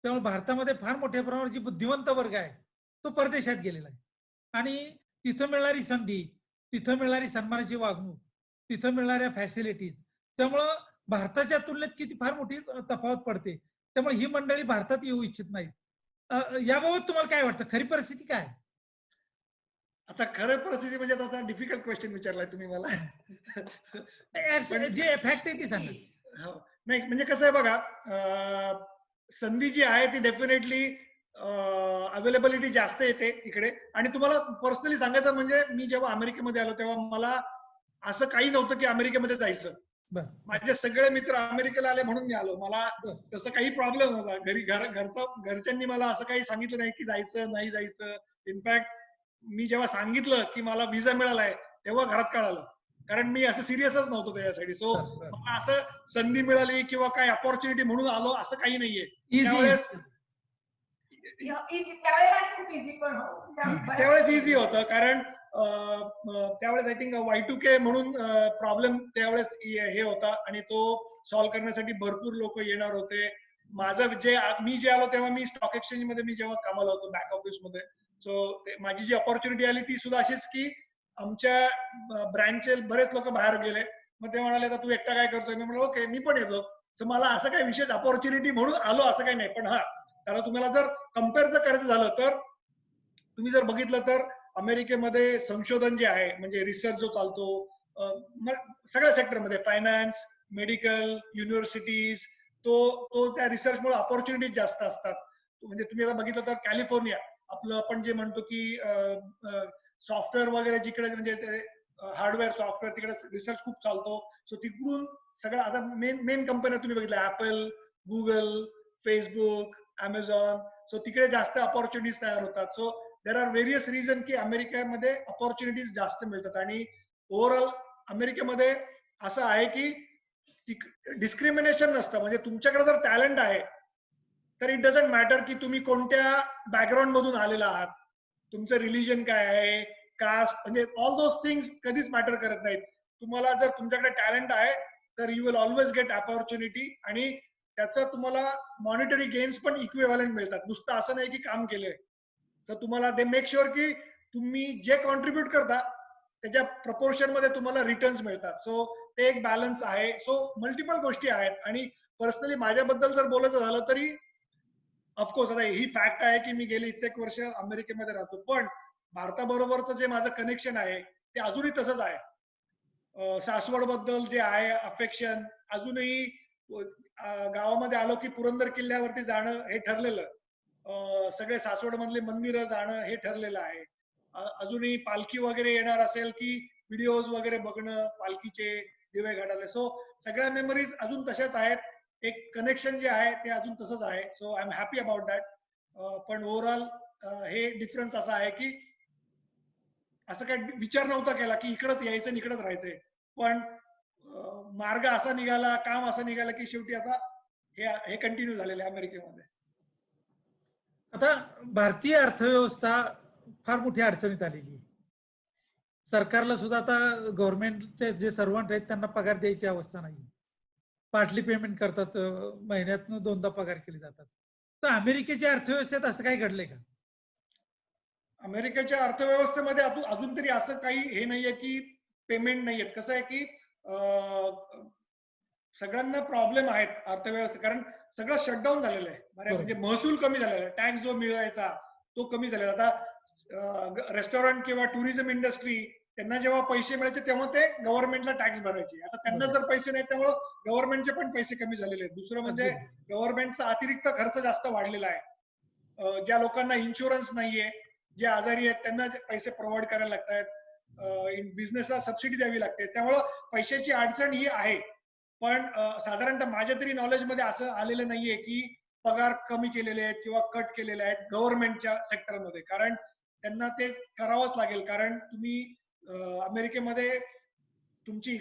त्यामुळे भारतामध्ये फार मोठ्या प्रमाणावर जी बुद्धिवंत वर्ग आहे तो परदेशात गेलेला आहे. आणि तिथं मिळणारी संधी, तिथं मिळणारी सन्मानाची वागणूक, तिथं मिळणाऱ्या फॅसिलिटीज, त्यामुळं भारताच्या तुलनेत किती फार मोठी तफावत पडते. त्यामुळे ही मंडळी भारतात येऊ इच्छित नाहीत. याबाबत तुम्हाला काय वाटतं, खरी परिस्थिती काय? आता खरं परिस्थिती म्हणजे आता डिफिकल्ट क्वेश्चन विचारलाय तुम्ही मला. जे फॅक्ट आहे ती सांगा. हो, नाही म्हणजे कसं आहे बघा, संधी जी आहे ती डेफिनेटली अवेलेबिलिटी जास्त येते इकडे. आणि तुम्हाला पर्सनली सांगायचं म्हणजे मी जेव्हा अमेरिकेमध्ये आलो तेव्हा मला असं काही नव्हतं की अमेरिकेमध्ये जायचं. बरं. माझे सगळे मित्र अमेरिकेला आले म्हणून मी आलो. मला तसं काही प्रॉब्लेम नव्हता. घरच्यांनी मला असं काही सांगितलं नाही की जायचं नाही जायचं. इनफॅक्ट मी जेव्हा सांगितलं की मला व्हिसा मिळालाय तेव्हा घरात कळालं, कारण मी असं सिरियसच नव्हतो त्याच्यासाठी. सो मला असं संधी मिळाली किंवा काय अपॉर्च्युनिटी म्हणून आलो असं काही नाहीये. त्यावेळेस खूप इझी पण त्यावेळेस इझी होतं, कारण त्यावेळेस आय थिंक Y2K म्हणून प्रॉब्लेम त्यावेळेस हे होता आणि तो सॉल्व्ह करण्यासाठी भरपूर लोक येणार होते. माझं मी जे आलो तेव्हा मी स्टॉक एक्सचेंज मध्ये मी जेव्हा कामाला होतो बॅक ऑफिस मध्ये. सो माझी जी अपॉर्च्युनिटी आली ती सुद्धा अशीच की आमच्या ब्रँचचे बरेच लोक बाहेर गेले. मग ते म्हणाले तू एकटा काय करतोय, मी म्हणलं ओके मी पण येतो. सो मला असं काही विशेष अपॉर्च्युनिटी म्हणून आलो असं काही नाही. पण हा, कारण तुम्हाला जर कम्पेअर जर करायचं झालं तर तुम्ही जर बघितलं तर अमेरिकेमध्ये संशोधन जे आहे म्हणजे रिसर्च जो चालतो सगळ्या सेक्टरमध्ये, फायनान्स, मेडिकल, युनिव्हर्सिटीज, तो त्या रिसर्चमुळे अपॉर्च्युनिटीज जास्त असतात. म्हणजे तुम्ही आता बघितलं तर कॅलिफोर्निया, आपलं आपण जे म्हणतो की सॉफ्टवेअर वगैरे जिकडे म्हणजे हार्डवेअर सॉफ्टवेअर तिकडे रिसर्च खूप चालतो. सो तिकडून सगळं आता मेन कंपन्या तुम्ही बघितल्या apple, Google, Facebook, Amazon. So तिकडे जास्त अपॉर्च्युनिटीज तयार होतात. So there are various reason की अमेरिकेमध्ये अपॉर्च्युनिटीज जास्त मिळतात. आणि ओव्हरऑल अमेरिकेमध्ये असं आहे की डिस्क्रिमिनेशन नसतं. म्हणजे तुमच्याकडे जर टॅलेंट आहे तर इट डझंट मॅटर की तुम्ही कोणत्या बॅकग्राऊंड मधून आलेला आहात, तुमचं रिलिजन काय आहे, कास्ट, म्हणजे ऑल दोज थिंग्स कधीच मॅटर करत नाहीत. तुम्हाला जर तुमच्याकडे टॅलेंट आहे तर you will always get opportunity. आणि त्याचं तुम्हाला मॉनिटरी गेन्स पण इक्विव्हॅलंट मिळतात. नुसतं असं नाही की काम केलंय तर तुम्हाला दे मेक शुअर की तुम्ही जे कॉन्ट्रीब्युट करता त्याच्या प्रपोर्शन मध्ये तुम्हाला रिटर्न्स मिळतात. सो ते एक बॅलन्स आहे. सो मल्टिपल गोष्टी आहेत. आणि पर्सनली माझ्याबद्दल जर बोलायचं झालं तरी ऑफकोर्स आता ही फॅक्ट आहे की मी गेली इतकेक वर्ष अमेरिकेमध्ये राहतो, पण भारताबरोबरचं जे माझं कनेक्शन आहे ते अजूनही तसंच आहे. सासवड बद्दल जे आहे अफेक्शन अजूनही, गावामध्ये आलो की पुरंदर किल्ल्यावरती जाणं हे ठरलेलं, सगळे सासवड मधले मंदिरं जाणं हे ठरलेलं आहे. अजूनही पालखी वगैरे येणार असेल की व्हिडिओज वगैरे बघणं पालखीचे, दिवे घाटाले. सो सगळ्या मेमरीज अजून तशाच आहेत. एक कनेक्शन जे आहे ते अजून तसंच आहे. So I am happy about that. पण ओव्हरऑल हे डिफरन्स असा आहे की असं काय विचार नव्हता केला की इकडंच यायचं आणि इकडंच राहायचंय, पण मार्ग असा निघाला, काम असं निघालं की शेवटी आता हे कंटिन्यू झालेलं आहे अमेरिकेमध्ये. आता भारतीय अर्थव्यवस्था फार मोठ्या अडचणीत आलेली आहे. सरकारला सुद्धा आता गव्हर्नमेंटचे जे सर्वंट आहेत त्यांना पगार द्यायची अवस्था नाही. पार्टली पेमेंट करतात, महिन्यातनं 2दा पगार केले जातात. तर अमेरिकेच्या अर्थव्यवस्थेत असं काही घडलंय का? अमेरिकेच्या अर्थव्यवस्थेमध्ये अजून तरी असं काही हे नाहीये की पेमेंट नाहीयेत. कसं आहे की सगळ्यांना प्रॉब्लेम आहेत अर्थव्यवस्थेत, कारण सगळं शटडाऊन झालेलं आहे. म्हणजे महसूल कमी झालेला आहे, टॅक्स जो मिळायचा तो कमी झालेला. आता रेस्टॉरंट किंवा टुरिझम इंडस्ट्री, त्यांना जेव्हा पैसे मिळायचे तेव्हा ते गव्हर्नमेंटला टॅक्स भरायचे. आता त्यांना जर पैसे नाही, त्यामुळे गव्हर्नमेंटचे पण पैसे कमी झालेले आहेत. दुसरं म्हणजे गव्हर्नमेंटचा अतिरिक्त खर्च जास्त वाढलेला आहे. ज्या लोकांना इन्शुरन्स नाहीये, जे आजारी आहेत, त्यांना पैसे प्रोव्हाइड करायला लागतात, बिझनेसला सबसिडी द्यावी लागते. त्यामुळं पैशाची अडचण ही आहे. पण साधारणतः माझ्या तरी नॉलेजमध्ये असं आलेलं नाहीये की पगार कमी केलेले आहेत किंवा कट केलेले आहेत गव्हर्नमेंटच्या सेक्टरमध्ये, कारण त्यांना ते करावंच लागेल. कारण तुम्ही अमेरिकेमध्ये तुमची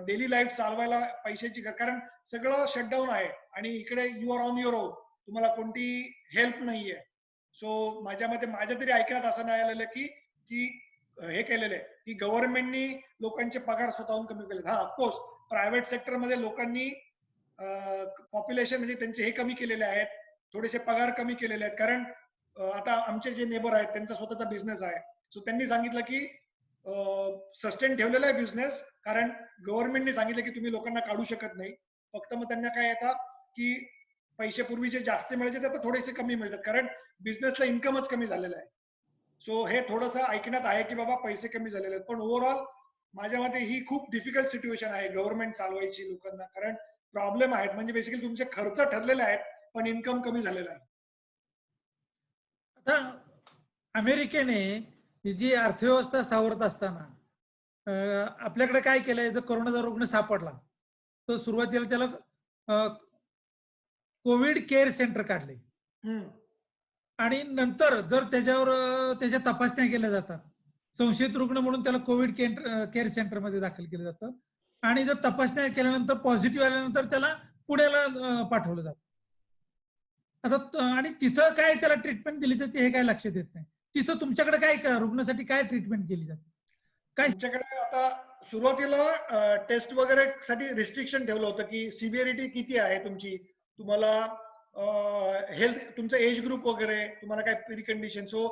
डेली लाईफ चालवायला पैशाची, कारण सगळं शटडाऊन आहे आणि इकडे you are on your own, तुम्हाला कोणती हेल्प नाहीये. सो माझ्या मते, माझ्या तरी ऐकण्यात असं नाही आलेलं की की हे केलेलं आहे की गव्हर्नमेंटनी लोकांचे पगार स्वतःहून कमी केले. हा, ऑफकोर्स प्रायव्हेट सेक्टरमध्ये लोकांनी पॉप्युलेशन म्हणजे त्यांचे हे कमी केलेले आहेत, थोडेसे पगार कमी केलेले आहेत. कारण आता आमचे जे नेबर आहेत त्यांचा स्वतःचा बिझनेस आहे, सो त्यांनी सांगितलं की सस्टेन ठेवलेला आहे बिझनेस, कारण गव्हर्नमेंटने सांगितलं की तुम्ही लोकांना काढू शकत नाही. फक्त मग त्यांना काय येतात की पैसे पूर्वीचे जास्त मिळायचे ते आता थोडेसे कमी मिळतात, कारण बिझनेसला इन्कमच कमी झालेला आहे. सो हे थोडंसं ऐकण्यात आहे की बाबा पैसे कमी झालेले आहेत. पण ओव्हरऑल माझ्या मते ही खूप डिफिकल्ट सिच्युएशन आहे गव्हर्नमेंट चालवायची लोकांना, कारण प्रॉब्लेम आहेत. म्हणजे बेसिकली तुमचे खर्च ठरलेले आहेत पण इन्कम कमी झालेलं आहे. आता अमेरिकेने ही जी अर्थव्यवस्था सावरत असताना आपल्याकडे काय केलंय, जर कोरोनाचा रुग्ण सापडला तर सुरुवातीला त्याला कोविड केअर सेंटर काढले आणि नंतर जर त्याच्यावर त्याच्या तपासण्या केल्या जातात, संशयित रुग्ण म्हणून त्याला कोविड केअर सेंटरमध्ये दाखल केलं जातं आणि जर तपासण्या केल्यानंतर पॉझिटिव्ह आल्यानंतर त्याला पुण्याला पाठवलं जातं. आता आणि तिथं काय त्याला ट्रीटमेंट दिली जाते हे काय लक्षात येत नाही. तिथं तुमच्याकडे काय रुग्णासाठी काय ट्रीटमेंट केली जाते? काय तुमच्याकडे आता सुरुवातीला टेस्ट वगैरे साठी रिस्ट्रिक्शन ठेवलं होतं की सिव्हिअरिटी किती आहे तुमची, तुम्हाला हेल्थ, तुमचं एज ग्रुप वगैरे, तुम्हाला काय प्री कंडिशन, सो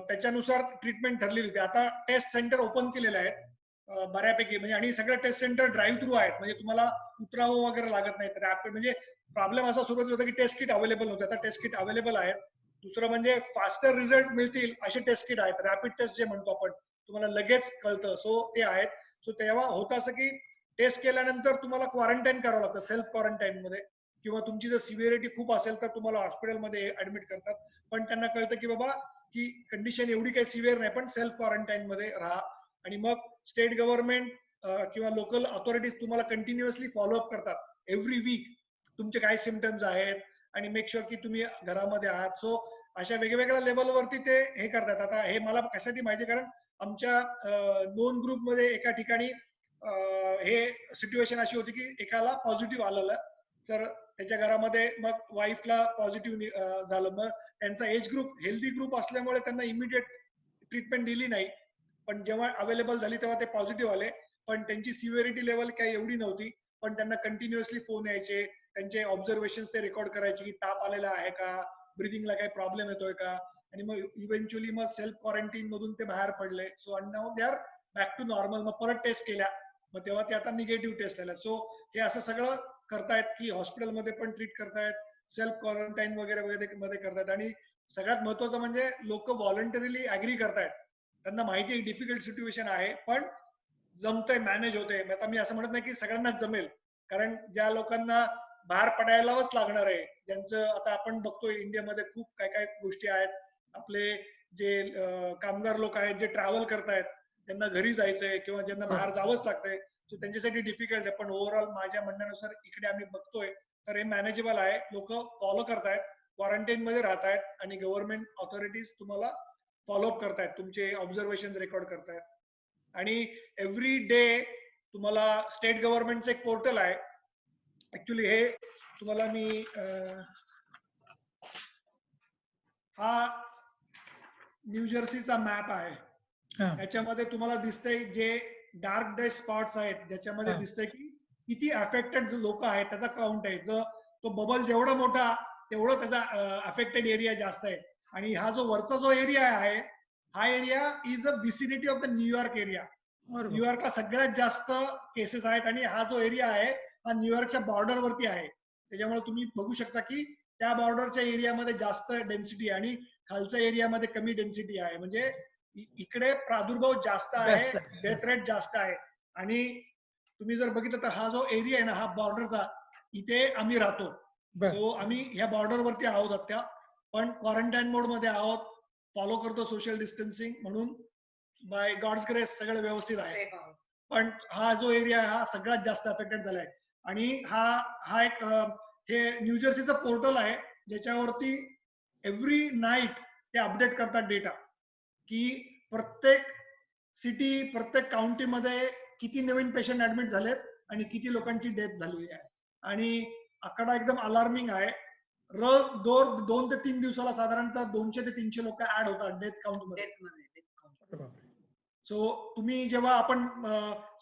त्याच्यानुसार ट्रीटमेंट ठरलेली होती. आता टेस्ट सेंटर ओपन केलेले आहेत बऱ्यापैकी, म्हणजे आणि सगळे टेस्ट सेंटर ड्राईव्ह थ्रू आहेत, म्हणजे तुम्हाला उतरावं वगैरे लागत नाही. रॅपिड, म्हणजे प्रॉब्लेम असा सुरुवात होता की टेस्ट किट अवेलेबल नव्हते, आता टेस्ट किट अवेलेबल आहेत. दुसरं म्हणजे फास्टर रिझल्ट मिळतील असे टेस्ट किट आहेत, रॅपिड टेस्ट जे म्हणतो आपण, तुम्हाला लगेच कळतं, सो ते आहेत. सो तेव्हा होतं असं की टेस्ट केल्यानंतर तुम्हाला क्वारंटाईन करावं लागतं, सेल्फ क्वारंटाईन मध्ये, किंवा तुमची जर सिव्हिअरिटी खूप असेल तर तुम्हाला हॉस्पिटलमध्ये ऍडमिट करतात. पण त्यांना कळतं की बाबा की कंडिशन एवढी काही सिव्हिअर नाही, पण सेल्फ क्वारंटाईन मध्ये राहा. आणि मग स्टेट गव्हर्नमेंट किंवा लोकल ऑथॉरिटीज तुम्हाला कंटिन्युअसली फॉलोअप करतात एव्हरी वीक, तुमचे काय सिम्पटम्स आहेत आणि मेक शुअर की तुम्ही घरामध्ये आहात. सो अशा वेगवेगळ्या लेवलवरती ते हे करतात. आता हे मला कशासाठी माहिती, कारण आमच्या 2 ग्रुपमध्ये एका ठिकाणी हे सिच्युएशन अशी होती की एकाला पॉझिटिव्ह आलेलं, तर त्याच्या घरामध्ये मग वाईफला पॉझिटिव्ह झालं. मग त्यांचा एज ग्रुप हेल्दी ग्रुप असल्यामुळे त्यांना इमिडिएट ट्रीटमेंट दिली नाही, पण जेव्हा अवेलेबल झाली तेव्हा ते पॉझिटिव्ह आले. पण त्यांची सिव्हिअरिटी लेवल काही एवढी नव्हती, पण त्यांना कंटिन्युअसली फोन यायचे, त्यांचे ऑब्झर्वेशन ते रेकॉर्ड करायचे की ताप आलेला आहे का, ब्रिदिंगला काही प्रॉब्लेम येतोय का, आणि मग इव्हेंच्युअली मग सेल्फ क्वारंटीन मधून ते बाहेर पडले. So and now they are back to normal. मग परत टेस्ट केल्या, मग तेव्हा ते आता निगेटिव्ह टेस्ट आल्या. सो हे असं सगळं करतायत की हॉस्पिटलमध्ये पण ट्रीट करतायत, सेल्फ क्वारंटाईन वगैरे वगैरे मध्ये करतायत. आणि सगळ्यात महत्वाचं म्हणजे लोक व्हॉलंटरीली अग्री करतायत, त्यांना माहिती आहे डिफिकल्ट सिच्युएशन आहे, पण जमतंय, मॅनेज होते. आता मी असं म्हणत नाही की सगळ्यांनाच जमेल, कारण ज्या लोकांना बाहेर पडायलाच लागणार आहे, ज्यांचं आता आपण बघतोय इंडियामध्ये खूप काय काय गोष्टी आहेत. आपले जे कामगार लोक आहेत जे ट्रॅव्हल करतायत, त्यांना घरी जायचंय किंवा ज्यांना बाहेर जावंच लागतंय, सो त्यांच्यासाठी डिफिकल्ट आहे. पण ओव्हरऑल माझ्या म्हणण्यानुसार इकडे आम्ही बघतोय तर हे मॅनेजेबल आहे. लोक फॉलो करतायत, क्वारंटाईन मध्ये राहतायत आणि गव्हर्नमेंट ऑथॉरिटीज तुम्हाला फॉलोअप करतायत, तुमचे ऑब्झर्वेशन रेकॉर्ड करतायत. आणि एव्हरी डे तुम्हाला स्टेट गव्हर्नमेंटचं एक पोर्टल आहे, ऍक्च्युली हे तुम्हाला मी हा न्यूजर्सीचा मॅप आहे, याच्यामध्ये तुम्हाला दिसतंय जे डार्क डे स्पॉट्स आहेत, ज्याच्यामध्ये दिसतंय की किती अफेक्टेड लोक आहेत त्याचा काउंट आहे. तो बबल जेवढा मोठा तेवढं त्याचा अफेक्टेड एरिया जास्त आहे. आणि हा जो वरचा जो एरिया आहे हा area is a vicinity of the New York area. बरोबर. न्यूयॉर्कला सगळ्यात जास्त केसेस आहेत आणि हा जो एरिया आहे हा न्यूयॉर्कच्या बॉर्डरवरती आहे. त्याच्यामुळे तुम्ही बघू शकता की त्या बॉर्डरच्या एरियामध्ये जास्त डेन्सिटी आणि खालच्या एरियामध्ये कमी डेन्सिटी आहे. म्हणजे इकडे प्रादुर्भाव जास्त आहे, डेथ रेट जास्त आहे. आणि तुम्ही जर बघितलं तर हा जो एरिया आहे ना हा बॉर्डरचा, इथे आम्ही राहतो. सो आम्ही ह्या बॉर्डरवरती आहोत आता, पण क्वारंटाईन मोड मध्ये आहोत, फॉलो करतो सोशल डिस्टन्सिंग, म्हणून बाय गॉड्स ग्रेस सगळं व्यवस्थित आहे. पण हा जो एरिया आहे हा सगळ्यात जास्त अफेक्टेड झालाय. आणि हा एक हे न्यूजर्सीचं पोर्टल आहे ज्याच्यावरती एव्हरी नाईट ते अपडेट करतात डेटा की प्रत्येक सिटी प्रत्येक काउंटीमध्ये किती नवीन पेशंट ऍडमिट झालेत आणि किती लोकांची डेथ झालेली आहे. आणि आकडा एकदम अलार्मिंग आहे. रोज 2 ते 3 दिवसाला साधारणतः 200 ते 300 लोक ऍड होतात डेथ काउंट मध्ये. सो तुम्ही जेव्हा आपण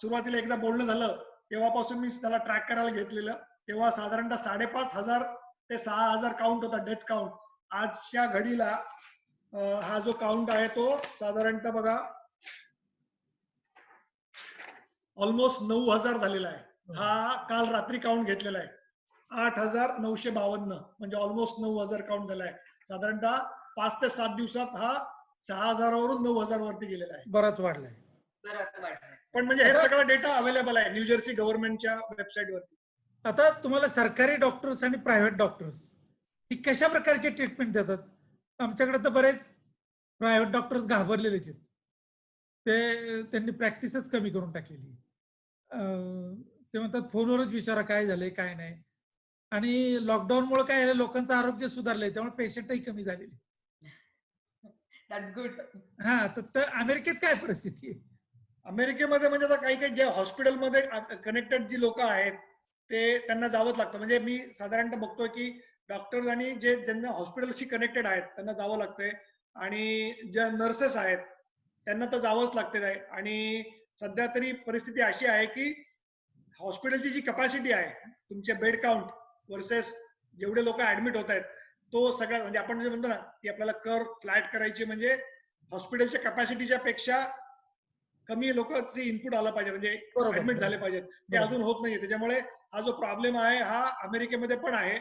सुरुवातीला एकदा बोलणं झालं तेव्हापासून मी त्याला ट्रॅक करायला घेतलेलं, तेव्हा साधारणतः 5,500 ते 6,000 काउंट होता डेथ काउंट. आजच्या घडीला हा जो काउंट आहे तो साधारणतः बघा ऑलमोस्ट 9,000 झालेला आहे. हा काल रात्री काउंट घेतलेला आहे 8,952, म्हणजे ऑलमोस्ट 9,000 काउंट झालाय. साधारणतः 5 ते 7 दिवसात हा 6,000 वरून 9,000 वरती गेलेला आहे. बराच वाढलाय. पण म्हणजे हे सगळं डेटा अवेलेबल आहे न्यूजर्सी गव्हर्नमेंटच्या वेबसाईट वरती. आता तुम्हाला सरकारी डॉक्टर्स आणि प्रायव्हेट डॉक्टर्स ही कशा प्रकारची ट्रीटमेंट देतात? आमच्याकडे तर बरेच प्रायव्हेट डॉक्टर्स घाबरलेलेच आहेत. त्यांनी प्रॅक्टिसच कमी करून टाकलेली. ते म्हणतात फोनवरच विचारा काय झालंय काय नाही. आणि लॉकडाऊनमुळे काय झालं, लोकांचं आरोग्य सुधारलंय, त्यामुळे पेशंटही कमी झालेले. That's good. हा, तर अमेरिकेत काय परिस्थिती आहे? अमेरिकेमध्ये म्हणजे आता काही जे हॉस्पिटलमध्ये कनेक्टेड जी लोक आहेत ते त्यांना जावंच लागतं. म्हणजे मी साधारणतः बघतोय की डॉक्टर आणि जे ज्यांना हॉस्पिटलशी कनेक्टेड आहेत त्यांना जावं लागतंय, आणि ज्या नर्सेस आहेत त्यांना तर जावंच लागते. आणि सध्या तरी परिस्थिती अशी आहे की हॉस्पिटलची जी कपॅसिटी आहे तुमचे बेड काउंट वर्सेस जेवढे लोक ऍडमिट होत आहेत तो सगळ्या, म्हणजे आपण जे म्हणतो ना की आपल्याला कर्व फ्लॅट करायची, म्हणजे हॉस्पिटलच्या कपॅसिटीच्या पेक्षा कमी लोकांचे इनपुट आलं पाहिजे, म्हणजे ऍडमिट झाले पाहिजेत, ते अजून होत नाहीये. त्याच्यामुळे हा जो प्रॉब्लेम आहे हा अमेरिकेमध्ये पण आहे.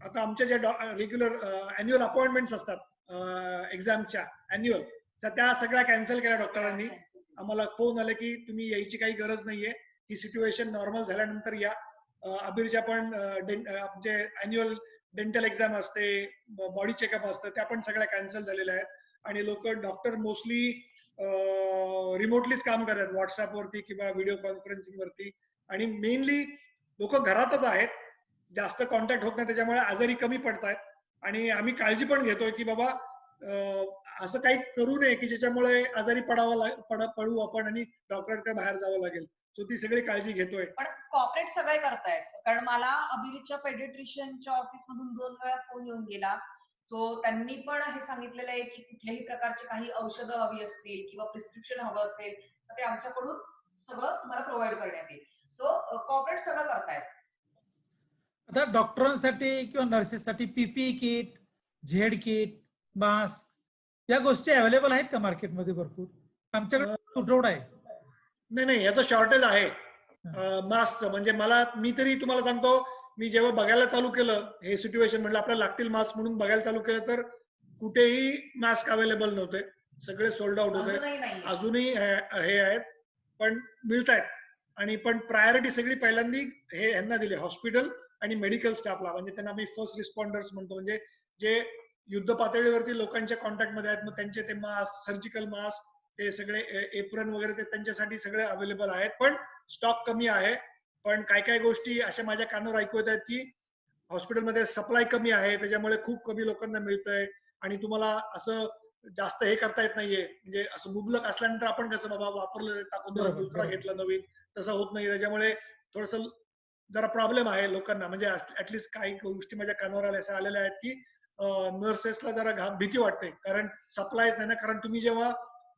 आता आमच्या ज्या रेग्युलर अॅन्युअल अपॉइंटमेंट्स असतात एक्झामच्या अॅन्युअल, तर त्या सगळ्या कॅन्सल केल्या डॉक्टरांनी. आम्हाला फोन आले की तुम्ही यायची काही गरज नाहीये, ही सिच्युएशन नॉर्मल झाल्यानंतर या. अबीरच्या पण आमचे अॅन्युअल डेंटल एक्झाम असते, बॉडी चेकअप असतं, त्या पण सगळ्या कॅन्सल झालेल्या आहेत. आणि लोक डॉक्टर मोस्टली रिमोटलीच काम करतात, व्हॉट्सअपवरती किंवा व्हिडिओ कॉन्फरन्सिंग वरती. आणि मेनली लोक घरातच आहेत, जास्त कॉन्टॅक्ट होत नाही, त्याच्यामुळे आजारी कमी पडतायत. आणि आम्ही काळजी पण घेतोय की बाबा असं काही करू नये की ज्याच्यामुळे आजारी पडू आपण आणि डॉक्टरकडे बाहेर जावं लागेल. सो ती सगळी काळजी घेतोय. पण कॉपरेट सगळे करतायत, कारण मला अभिरीतच्या पेडिट्रिशियनच्या ऑफिस मधून 2 वेळा फोन येऊन गेला. सो त्यांनी पण हे सांगितलेलं आहे की कुठल्याही प्रकारची काही औषधं हवी असतील किंवा प्रिस्क्रिप्शन हवं असेल तर ते आमच्याकडून सगळं तुम्हाला प्रोव्हाइड करण्यात येईल. सो कॉपरेट सगळं करतायत. आता डॉक्टरांसाठी किंवा नर्सेससाठी PPE kit, Z kit, mask या गोष्टी अवेलेबल आहेत का मार्केटमध्ये? भरपूर आमच्याकडे तुटवडा आहे. नाही, याचं शॉर्टेज आहे मास्कचं. म्हणजे मी तरी तुम्हाला सांगतो, मी जेव्हा बघायला चालू केलं हे सिच्युएशन, म्हणलं आपल्याला लागतील मास्क म्हणून बघायला चालू केलं, तर कुठेही मास्क अवेलेबल नव्हते, सगळे सोल्ड आउट होते. अजूनही हे आहेत पण मिळत आहेत. आणि पण प्रायोरिटी सगळी पहिल्यांदा हे यांना दिली, हॉस्पिटल आणि मेडिकल स्टाफला. म्हणजे त्यांना आम्ही फर्स्ट रिस्पॉन्डर्स म्हणतो, म्हणजे जे युद्ध पातळीवरती लोकांच्या कॉन्टॅक्ट मध्ये आहेत, मग त्यांचे ते मास्क, सर्जिकल मास्क, ते सगळे एप्रन वगैरे ते त्यांच्यासाठी सगळे अवेलेबल आहेत. पण स्टॉक कमी आहे. पण काय काय गोष्टी अशा माझ्या कानावर ऐकू येत आहेत की हॉस्पिटलमध्ये सप्लाय कमी आहे, त्याच्यामुळे खूप कमी लोकांना मिळतंय. आणि तुम्हाला असं जास्त हे करता येत नाहीये, म्हणजे असं मुबलक असल्यानंतर आपण कसं बाबा वापरलं टाकून दिलं, दुसरा घेतला नवीन, तसं होत नाही. त्याच्यामुळे थोडस जरा प्रॉब्लेम आहे लोकांना. म्हणजे ऍटलीस्ट काही गोष्टी माझ्या कानावर आलेल्या आहेत की नर्सेसला जरा भीती वाटते, कारण सप्लायच नाही ना. कारण तुम्ही जेव्हा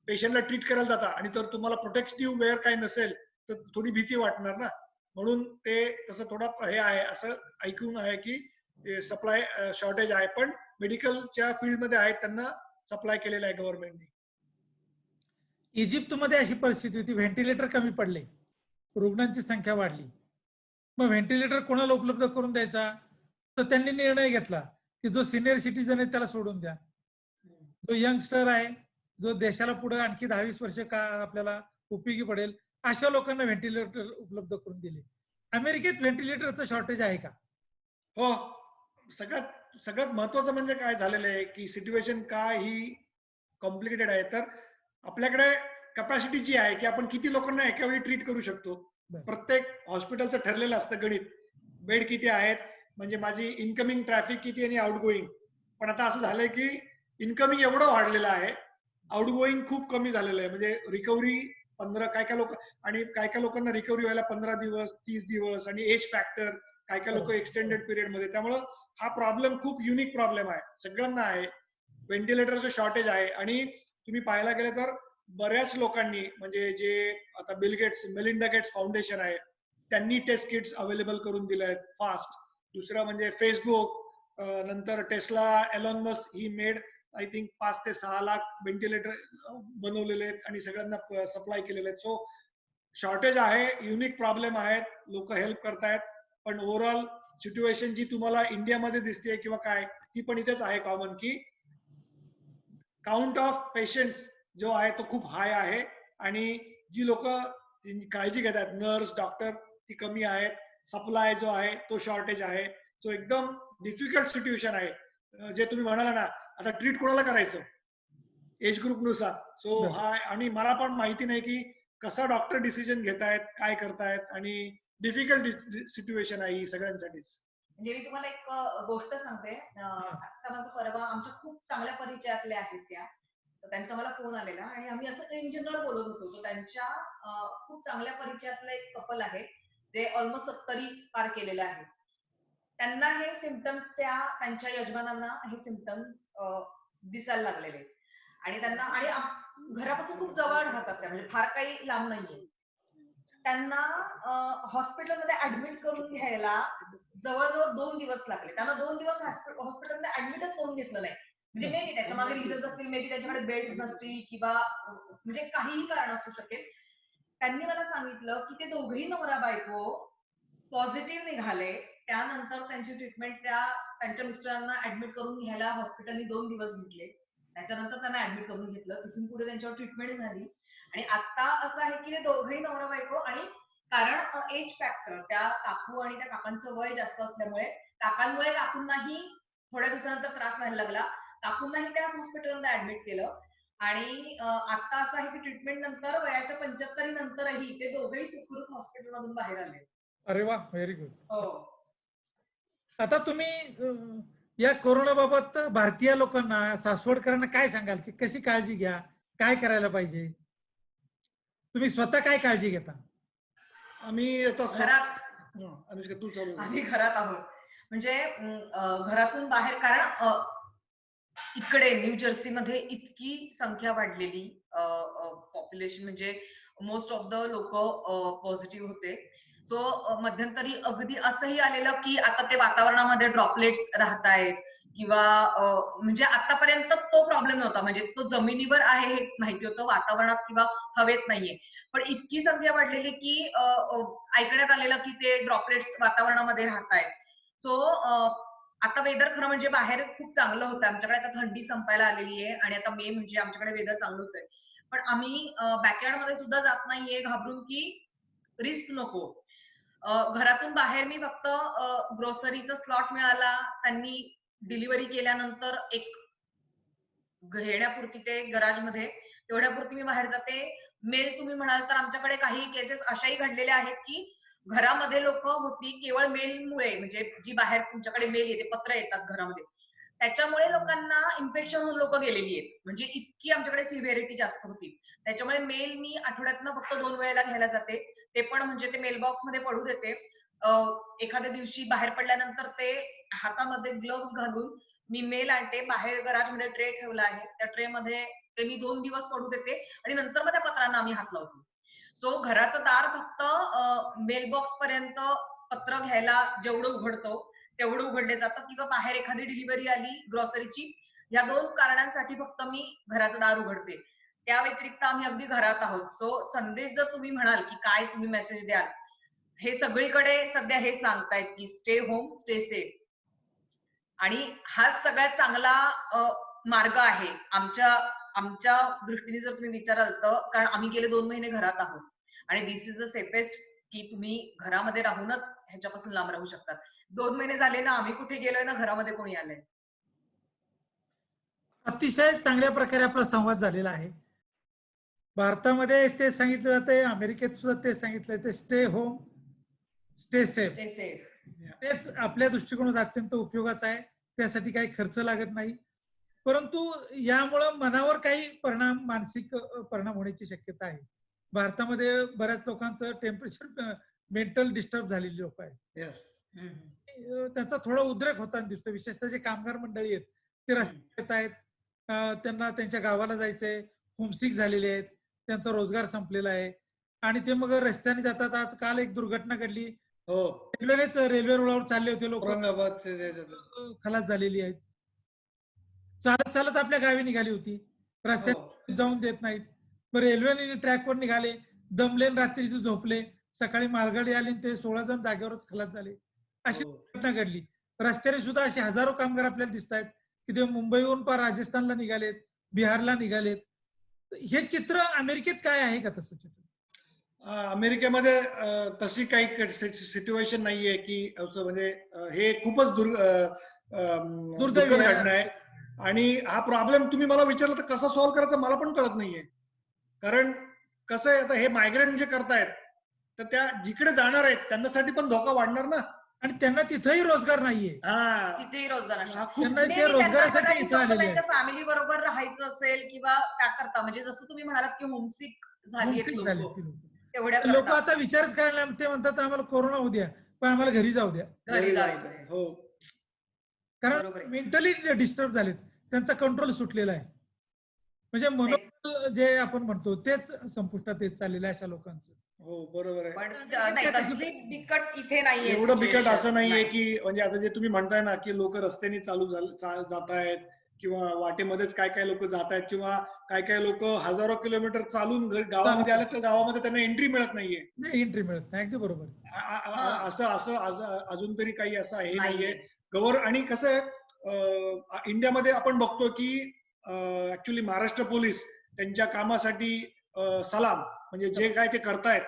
पेशंटला ट्रीट करायला जाता आणि तर तुम्हाला प्रोटेक्टिव्ह वेअर काही नसेल तर थोडी भीती वाटणार ना, म्हणून ते तसं थोडं हे आहे, असं ऐकून आहे की सप्लाय शॉर्टेज आहे, पण मेडिकलच्या फील्डमध्ये आहेत त्यांना सप्लाय केलेलं आहे गव्हर्नमेंटने. इजिप्तमध्ये अशी परिस्थिती होती, व्हेंटिलेटर कमी पडले, रुग्णांची संख्या वाढली, मग व्हेंटिलेटर कोणाला उपलब्ध करून द्यायचा? तर त्यांनी निर्णय घेतला की जो सिनियर सिटीजन आहे त्याला सोडून द्या, जो यंगस्टर आहे, जो देशाला पुढे आणखी 10-20 वर्ष का आपल्याला उपयोगी पडेल, अशा लोकांना व्हेंटिलेटर उपलब्ध करून दिले. अमेरिकेत व्हेंटिलेटरचं शॉर्टेज आहे का? हो, सगळ्यात महत्वाचं म्हणजे काय झालेलं आहे की सिच्युएशन काय ही कॉम्प्लिकेटेड आहे. तर आपल्याकडे कॅपॅसिटी जी आहे की आपण किती लोकांना एका वेळी ट्रीट करू शकतो. बरं. प्रत्येक हॉस्पिटलचं ठरलेलं असतं गणित, बेड किती आहेत, म्हणजे माझी इनकमिंग ट्रॅफिक किती आणि आउटगोईंग. पण आता असं झालंय की इनकमिंग एवढं वाढलेलं आहे, आउटगोईंग खूप कमी झालेलं आहे. म्हणजे रिकव्हरी 15 काय लोक, आणि काय लोकांना रिकव्हरी व्हायला 15 दिवस, 30 दिवस, आणि एज फॅक्टर, काय लोक एक्सटेंडेड पिरियड मध्ये. त्यामुळं हा प्रॉब्लेम खूप युनिक प्रॉब्लेम आहे, सगळ्यांना आहे. व्हेंटिलेटरचं शॉर्टेज आहे. आणि तुम्ही पाहायला गेलं तर बऱ्याच लोकांनी, म्हणजे जे आता Bill Gates, Melinda Gates foundation आहे, त्यांनी टेस्ट किट्स अवेलेबल करून दिले आहेत फास्ट. दुसरं म्हणजे फेसबुक, नंतर Tesla, Elon Musk he made I think 5 ते 6 लाख व्हेंटिलेटर बनवलेले आहेत आणि सगळ्यांना सप्लाय केलेले आहेत. सो शॉर्टेज आहे, युनिक प्रॉब्लेम आहेत, लोक हेल्प करतायत, पण ओव्हरऑल सिच्युएशन जी तुम्हाला इंडियामध्ये दिसते किंवा काय, ती पण इथेच आहे कॉमन, की काउंट ऑफ पेशंट्स जो आहे तो खूप हाय आहे आणि जी लोक काळजी घेत आहेत, नर्स, डॉक्टर, ती कमी आहेत. सप्लाय जो आहे तो शॉर्टेज आहे. सो एकदम डिफिकल्ट सिच्युएशन आहे. जे तुम्ही म्हणाला ना, आता ट्रीट कोणाला करायचं एज ग्रुप नुसार. सो हा, आणि मला पण माहिती नाही की कसा डॉक्टर डिसिजन घेतायत, काय करतायत, आणि डिफिकल्ट सिच्युएशन आहे ही सगळ्यांसाठीच. म्हणजे मी तुम्हाला एक गोष्ट सांगते. आता माझं परवा आमच्या खूप चांगल्या परिचयातले आहेत त्या, तर त्यांचा मला फोन आलेला आणि आम्ही असं इन जनरल बोलत होतो. तर त्यांच्या खूप चांगल्या परिचयातलं एक कपल आहे जे ऑलमोस्ट 70 पार केलेले आहे. त्यांना हे सिम्पटम्स, त्यांच्या यजमानांना हे सिम्पटम्स दिसायला लागलेले आणि त्यांना, आणि घरापासून खूप जवळ राहतात त्या, म्हणजे फार काही लांब नाहीये. त्यांना हॉस्पिटलमध्ये ऍडमिट करून घ्यायला जवळजवळ 2 दिवस लागले. त्यांना 2 दिवस हॉस्पिटलमध्ये ऍडमिटच करून घेतलं नाही. म्हणजे मे बी त्याच्या मागे रिझन्स असतील, मे बी त्याच्याकडे बेड्स नसतील, किंवा म्हणजे काहीही कारण असू शकेल. त्यांनी मला सांगितलं की ते दोघेही नवरा बायको पॉझिटिव्ह निघाले. त्यानंतर त्यांची ट्रीटमेंट त्यांच्या मिस्टरांना ऍडमिट करून घ्यायला हॉस्पिटलनी 2 दिवस घेतले. त्याच्यानंतर त्यांना ऍडमिट करून घेतलं. तिथून पुढे त्यांच्यावर ट्रीटमेंट झाली आणि आता असं आहे की ते दोघेही नवरा बायको, आणि कारण एज फॅक्टर, त्या काकू आणि त्या काकांचं वय जास्त असल्यामुळे, काकांमुळे काकूंनाही थोड्या दिवसानंतर त्रास व्हायला लागला. काकूंनाही त्याच हॉस्पिटलमध्ये ऍडमिट केलं आणि आता असं आहे की ट्रीटमेंट नंतर वयाच्या 75 नंतरही ते दोघेही सुखरूप हॉस्पिटलमधून बाहेर आले. अरे वा, व्हेरी गुड. हो. आता तुम्ही या कोरोनाबाबत भारतीय लोकांना, सासवडकरांना काय सांगाल की कशी काळजी घ्या, काय करायला पाहिजे? तुम्ही स्वतः काय काळजी घेता? आम्ही आता घरात, अनुष्का तू चालू. आम्ही घरात आहोत. म्हणजे घरातून बाहेर, कारण इकडे न्यू जर्सी मध्ये इतकी संख्या वाढलेली, पॉप्युलेशन, म्हणजे मोस्ट ऑफ द लोक पॉझिटिव्ह होते. सो मध्यंतरी अगदी असंही आलेलं की आता ते वातावरणामध्ये ड्रॉपलेट्स राहतायत, किंवा म्हणजे आतापर्यंत तो प्रॉब्लेम नव्हता. म्हणजे तो जमिनीवर आहे हे माहिती होतं, वातावरणात किंवा हवेत नाहीये. पण इतकी संख्या वाढलेली की ऐकण्यात आलेलं की ते ड्रॉपलेट्स वातावरणामध्ये राहतायत. सो आता वेदर खरं म्हणजे बाहेर खूप चांगलं होतं. आमच्याकडे आता थंडी संपायला आलेली आहे आणि आता मे, म्हणजे आमच्याकडे वेदर चांगलं होतंय. पण आम्ही बॅकयार्ड मध्ये सुद्धा जात नाहीये, घाबरून की रिस्क नको. घरातून बाहेर मी फक्त ग्रोसरीचा स्लॉट मिळाला, त्यांनी डिलिव्हरी केल्यानंतर एक घेण्यापुरती ते गराजमध्ये, तेवढ्यापुरती मी बाहेर जाते. मेल तुम्ही म्हणाल तर आमच्याकडे काही केसेस अशाही घडलेल्या आहेत की घरामध्ये लोक होती, केवळ मेलमुळे, म्हणजे जी बाहेर तुमच्याकडे मेल येते, पत्र येतात घरामध्ये, त्याच्यामुळे लोकांना इन्फेक्शन होऊन लोक गेलेली आहेत. म्हणजे इतकी आमच्याकडे सिव्हिअरिटी जास्त होती. त्याच्यामुळे मेल मी आठवड्यातनं फक्त 2 वेळेला घ्यायला जाते. ते पण म्हणजे ते मेल बॉक्स मध्ये पडू देते. एखाद्या दिवशी बाहेर पडल्यानंतर ते हातामध्ये ग्लोव्स घालून मी मेल आणते. बाहेर गराजमध्ये ट्रे ठेवला आहे, त्या ट्रे मध्ये ते मी 2 दिवस पडू देते आणि नंतर मग त्या पत्रांना आम्ही हात लावतो. सो घराचं दार फक्त मेलबॉक्स पर्यंत पत्र घ्यायला जेवढं उघडतो तेवढं उघडले जातं, किंवा बाहेर एखादी डिलिव्हरी आली ग्रॉसरीची, या 2 कारणांसाठी फक्त मी घराचं दार उघडते. त्या व्यतिरिक्त आम्ही अगदी घरात आहोत. सो संदेश जर तुम्ही म्हणाल की काय तुम्ही मेसेज द्याल, हे सगळीकडे सध्या हेच सांगतायत की स्टे होम, स्टे सेफ. आणि हाच सगळ्यात चांगला मार्ग आहे आमच्या आमच्या दृष्टीने जर तुम्ही विचाराल तर. कारण आम्ही गेले 2 महिने घरात आहोत आणि दिस इज द सेफेस्ट की तुम्ही घरामध्ये राहूनच ह्याच्यापासून लांब राहू शकतात. 2 महिने झाले ना आम्ही कुठे गेलोय ना घरामध्ये कोणी आलंय. अतिशय चांगल्या प्रकारे आपला संवाद झालेला आहे. भारतामध्ये ते सांगितलं जाते, अमेरिकेत सुद्धा ते सांगितलं ते stay home, stay safe. Stay safe. तेच आपल्या दृष्टिकोनात अत्यंत उपयोगाचं आहे. त्यासाठी काही खर्च लागत नाही, परंतु यामुळं मनावर काही परिणाम, मानसिक परिणाम होण्याची शक्यता आहे. भारतामध्ये बऱ्याच लोकांचं टेम्परेचर, मेंटल डिस्टर्ब झालेली लोक आहेत. येस. त्याचा थोडा उद्रेक होताना दिसतो. विशेषतः जे कामगार मंडळी आहेत ते रस्त्यावर येत आहेत, त्यांना त्यांच्या गावाला जायचंय, होमसिक झालेले आहेत, त्यांचा रोजगार संपलेला आहे आणि ते मग रस्त्याने जातात. आज काल एक दुर्घटना घडली, हो, रेल्वे रुळावर चालले होते लोक, औरंगाबाद खलास झालेली आहेत. चालत चालत आपल्या गावी निघाली होती, रस्त्यात जाऊन देत नाहीत. मग रेल्वेने ट्रॅकवर निघाले, दमले, रात्रीचे झोपले, सकाळी मालगाडी आली आणि ते 16 जण जागेवरच खलास झाले. अशी घटना घडली. रस्त्याने सुद्धा असे हजारो कामगार आपल्याला दिसत आहेत की ते मुंबईहून पार राजस्थानला निघालेत, बिहारला निघालेत. हे चित्र अमेरिकेत काय आहे का तसं चित्र? अमेरिकेमध्ये तशी काही सिच्युएशन नाहीये की असं म्हणजे हे खूपच दुर्दैवी घटना आहे. आणि हा प्रॉब्लेम तुम्ही मला विचारला तर कसा सॉल्व्ह करायचा मला पण कळत नाहीये. कारण कसं आहे, आता हे मायग्रेंट जे करतायत तर त्या जिकडे जाणार आहेत त्यांच्यासाठी पण धोका वाढणार ना. आणि त्यांना तिथेही रोजगार नाहीये. तिथेही रोजगार नाही. त्यांना ते रोजगारासाठी इथे आलेले आहेत. त्यांच्या फॅमिली बरोबर राहायचं असेल किंवा त्याकरता, म्हणजे जसं तुम्ही म्हणालात की होमसिक झाली लोक, तेवढ्या लोक आता विचारच करायला, ते म्हणतात आम्हाला कोरोना होऊ द्या पण आम्हाला घरी जाऊ द्या. घरी जायचं. हो, कारण मेंटली डिस्टर्ब झालेत, त्यांचा कंट्रोल सुटलेला आहे. म्हणजे मनोबल जे आपण म्हणतो तेच संपुष्टात येत चाललेलं आहे अशा लोकांचं. हो, बरोबर आहे. पण नाही, तसली बिकट इथे नाहीये. एवढं बिकट असं नाहीये की म्हणजे आता जे तुम्ही म्हणताय ना की लोक रस्त्याने जात आहेत किंवा वाटेमध्येच काय काय लोक जात आहेत किंवा काय काय लोक हजारो किलोमीटर चालून गावामध्ये आले तर गावामध्ये त्यांना एंट्री मिळत नाहीये. नाही, एंट्री मिळत नाही. अगदी बरोबर. असं असं अजून तरी काही असं हे नाहीये. आणि कसं आहे, इंडियामध्ये आपण बघतो की ऍक्च्युली महाराष्ट्र पोलीस त्यांच्या कामासाठी सलाम, म्हणजे जे काय ते करतायत,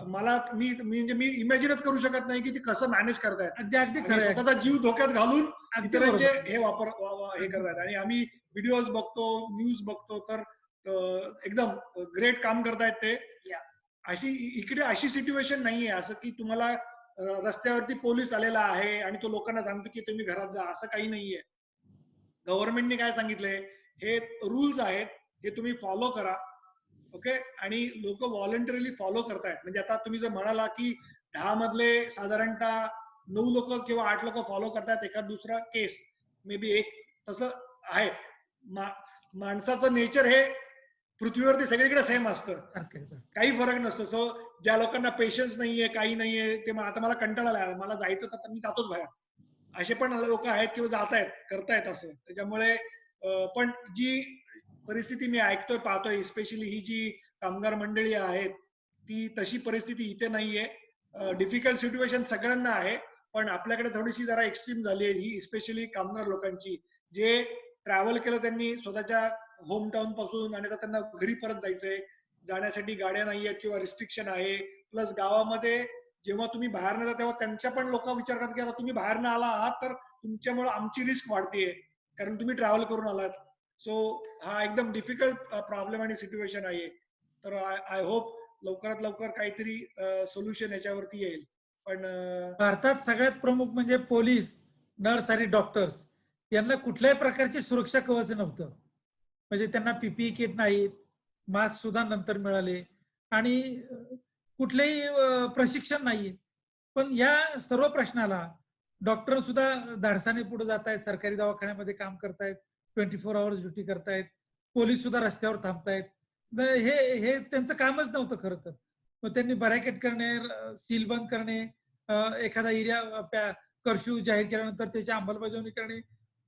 मला मी इमॅजिनच करू शकत नाही की ते कसं मॅनेज करतायत. अगदी खरं आहे. स्वतःचा जीव धोक्यात घालून इतरांचे हे करतायत. आणि आम्ही व्हिडिओज बघतो, न्यूज बघतो, तर एकदम ग्रेट काम करतायत ते. इकडे अशी सिच्युएशन नाहीये असं की तुम्हाला रस्त्यावरती पोलीस आलेला आहे आणि तो लोकांना सांगतो की तुम्ही घरात जा, असं काही नाहीये. गव्हर्नमेंटने काय सांगितलंय, हे रूल्स आहेत, हे तुम्ही फॉलो करा. ओके. आणि लोक व्हॉलंटरीली फॉलो करतायत. म्हणजे आता तुम्ही जर म्हणाला की 10 मधले साधारणतः 9 लोक किंवा 8 लोक फॉलो करतायत, एखाद दुसरा केस मे बी एक, तसं आहे. माणसाचं नेचर हे पृथ्वीवरती सगळीकडे सेम असतं, काही फरक नसतो. सो ज्या लोकांना पेशन्स नाहीये, काही नाहीये, ते आता मला कंटाळा आला, मला जायचं तर मी जातोच बाहेर, असे पण लोक आहेत किंवा जात आहेत, करतायत असं. त्याच्यामुळे पण जी परिस्थिती मी ऐकतोय, पाहतोय, स्पेशली ही जी कामगार मंडळी आहेत, ती तशी परिस्थिती इथे नाहीये. डिफिकल्ट सिच्युएशन सगळ्यांना आहे, पण आपल्याकडे थोडीशी जरा एक्स्ट्रीम झाली आहे ही, स्पेशली कामगार लोकांची. जे ट्रॅव्हल केलं त्यांनी स्वतःच्या होम टाउन पासून आणि आता त्यांना घरी परत जायचंय, जाण्यासाठी गाड्या नाहीयेत किंवा रिस्ट्रिक्शन आहे. प्लस गावामध्ये जेव्हा तुम्ही बाहेर न तेव्हा त्यांच्या पण लोक विचार करतात की आता तुम्ही बाहेर न आला आहात तर तुमच्यामुळे आमची रिस्क वाढतेय, कारण तुम्ही ट्रॅव्हल करून आलात. सो हा एकदम डिफिकल्ट प्रॉब्लेम आणि सिच्युएशन आहे. तर आय होप लवकरात लवकर काहीतरी सोल्युशन याच्यावरती येईल. पण भारतात सगळ्यात प्रमुख म्हणजे पोलीस, नर्स आणि डॉक्टर्स यांना कुठल्याही प्रकारची सुरक्षा कवच नव्हतं. म्हणजे त्यांना पीपीई किट नाहीत, मास्क सुद्धा नंतर मिळाले आणि कुठलेही प्रशिक्षण नाहीये. पण या सर्व प्रश्नाला डॉक्टर सुद्धा धाडसाने पुढे जात आहेत, सरकारी दवाखान्यामध्ये काम करतायत, 24 आवर्स ड्युटी करतायत, पोलीस सुद्धा रस्त्यावर थांबतायत. हे त्यांचं कामच नव्हतं खरं तर. मग त्यांनी बॅरिकेड करणे, सील बंद करणे, एखादा एरिया कर्फ्यू जाहीर केल्यानंतर त्याची अंमलबजावणी करणे.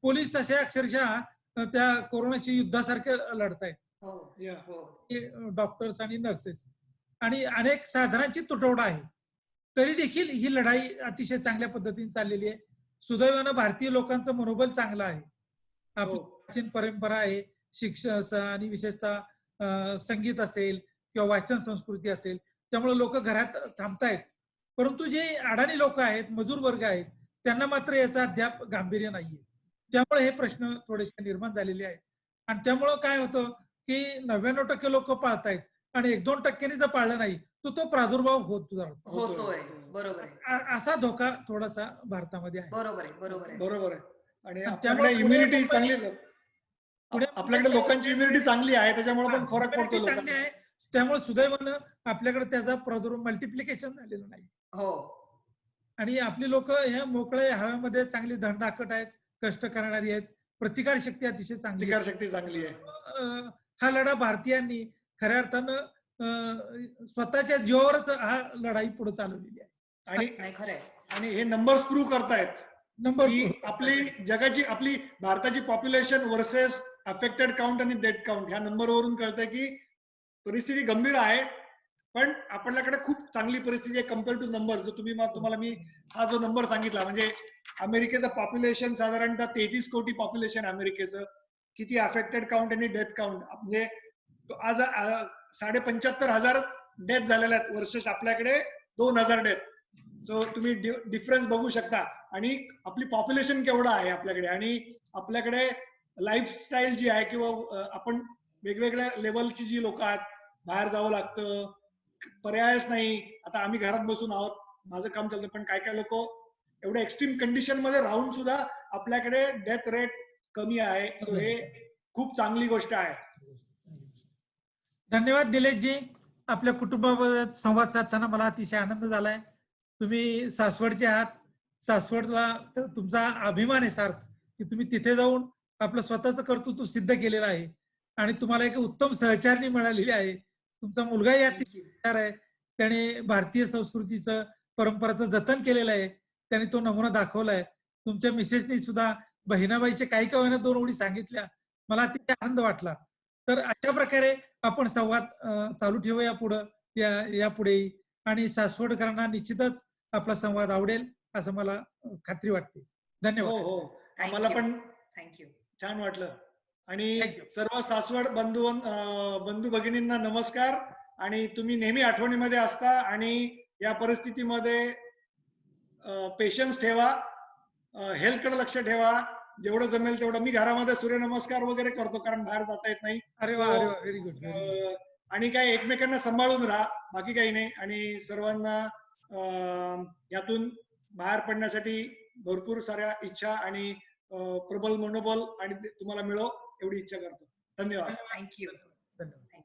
पोलीस अशा अक्षरशः त्या कोरोनाशी युद्धासारखे लढतायत. हो या हो डॉक्टर्स आणि नर्सेस आणि अनेक साधनांची तुटवडा आहे. तरी देखील ही लढाई अतिशय चांगल्या पद्धतीने चाललेली आहे. सुदैवानं भारतीय लोकांचं मनोबल चांगलं आहे. आपली हो. प्राचीन परंपरा आहे. शिक्षण आणि विशेषतः संगीत असेल किंवा वाचन संस्कृती असेल, त्यामुळे लोक घरात थांबतायत. परंतु जे अडाणी लोक आहेत, मजूर वर्ग आहेत, त्यांना मात्र याचा अद्याप गांभीर्य नाहीये. त्यामुळे हे प्रश्न थोडेसे निर्माण झालेले आहेत. आणि त्यामुळं काय होतं की 99% लोक पाळतायत आणि 1-2% जर पाळलं नाही तर तो प्रादुर्भाव होत जातो. होतोय. बरोबर आहे. असा धोका थोडासा भारतामध्ये आहे. बरोबर आहे. बरोबर आहे. बरोबर आहे. आणि आणि त्यामुळे आपल्याकडे पुणे, इम्युनिटी मुंबई- चांगली पुणे, आपल्याकडे मुंबई- लोकांची इम्युनिटी चांगली आहे, त्याच्यामुळे पण फरक पडतो immunity चांगली लोकांना. आहे. त्यामुळे सुदैवानं आपल्याकडे त्याचा प्रादुर्भाव मल्टिप्लिकेशन झालेलं नाही. हो आणि आपली लोक ह्या मोकळ्या हवेमध्ये चांगली धडधाकट आहेत, कष्ट करणारी आहेत, प्रतिकार शक्ती अतिशय चांगली आहे. प्रतिकार शक्ती चांगली आहे. हा लढा भारतीयांनी खऱ्या अर्थानं स्वतःच्या जीवावरच हा लढाई पुढे चालवलेली आहे. आणि नाही खरंय. आणि हे नंबर्स प्रूव्ह करतायत नंबर की आपली भारताची पॉप्युलेशन वर्सेस अफेक्टेड काउंट आणि डेथ काउंट ह्या नंबरवरून कळतंय की परिस्थिती गंभीर आहे, पण आपल्याकडे खूप चांगली परिस्थिती आहे कम्पेअर टू नंबर. जो तुम्हाला मी हा जो नंबर सांगितला, म्हणजे अमेरिकेचं पॉप्युलेशन साधारणतः 33 कोटी पॉप्युलेशन अमेरिकेचं, किती अफेक्टेड काउंट आणि डेथ काउंट, म्हणजे आज 75,500 डेथ झालेल्या आहेत वर्सेस आपल्याकडे 2,000 डेथ. सो तुम्ही डिफरन्स बघू शकता. आणि आपली पॉप्युलेशन केवढं आहे आपल्याकडे, आणि आपल्याकडे लाईफस्टाईल जी आहे किंवा आपण वेगवेगळ्या लेवलची जी लोक आहेत, बाहेर जावं लागतं, पर्यायच नाही. आता आम्ही घरात बसून आहोत, माझं काम चालतं, पण काय काय लोक एवढ्या एक्स्ट्रीम कंडिशन मध्ये राहून सुद्धा आपल्याकडे डेथ रेट कमी आहे. सो हे खूप चांगली गोष्ट आहे. धन्यवाद निलेशजी. आपल्या कुटुंबाबद्दल संवाद साधताना मला अतिशय आनंद झालाय. तुम्ही सासवडचे आहात. सासवडला तुमचा अभिमान आहे सार्थ की तुम्ही तिथे जाऊन आपलं स्वतःचं कर्तृत्व सिद्ध केलेलं आहे आणि तुम्हाला एक उत्तम सहचारणी मिळालेली आहे. तुमचा मुलगा या आहे, त्याने भारतीय संस्कृतीचं परंपराचं जतन केलेलं आहे. त्याने तो नमुना दाखवलाय. तुमच्या मिसेसनी सुद्धा बहिणाबाईचे काही का होईना 2 ओळी सांगितल्या. मला अतिशय आनंद वाटला. तर अशा प्रकारे आपण संवाद चालू ठेवूया पुढं यापुढेही, आणि सासवडकरांना निश्चितच आपला संवाद आवडेल असं मला खात्री वाटते. हो धन्यवाद. हो, आम्हाला पण थँक्यू. छान वाटलं. आणि Thank you. सर्व सासवड बंधू भगिनींना नमस्कार. आणि तुम्ही नेहमी आठवणीमध्ये असता आणि या परिस्थितीमध्ये पेशन्स ठेवा, हेल्थकडे लक्ष ठेवा. जेवढं जमेल तेवढं. मी घरामध्ये सूर्यनमस्कार वगैरे करतो, कारण बाहेर जाता येत नाही. अरे वा, अरे वा, व्हेरी गुड. आणि काय एकमेकांना सांभाळून राहा, बाकी काही नाही. आणि सर्वांना यातून बाहेर पडण्यासाठी भरपूर साऱ्या इच्छा आणि प्रबल मनोबल आणि तुम्हाला मिळो एवढी इच्छा करतो. धन्यवाद. थँक्यू. धन्यवाद.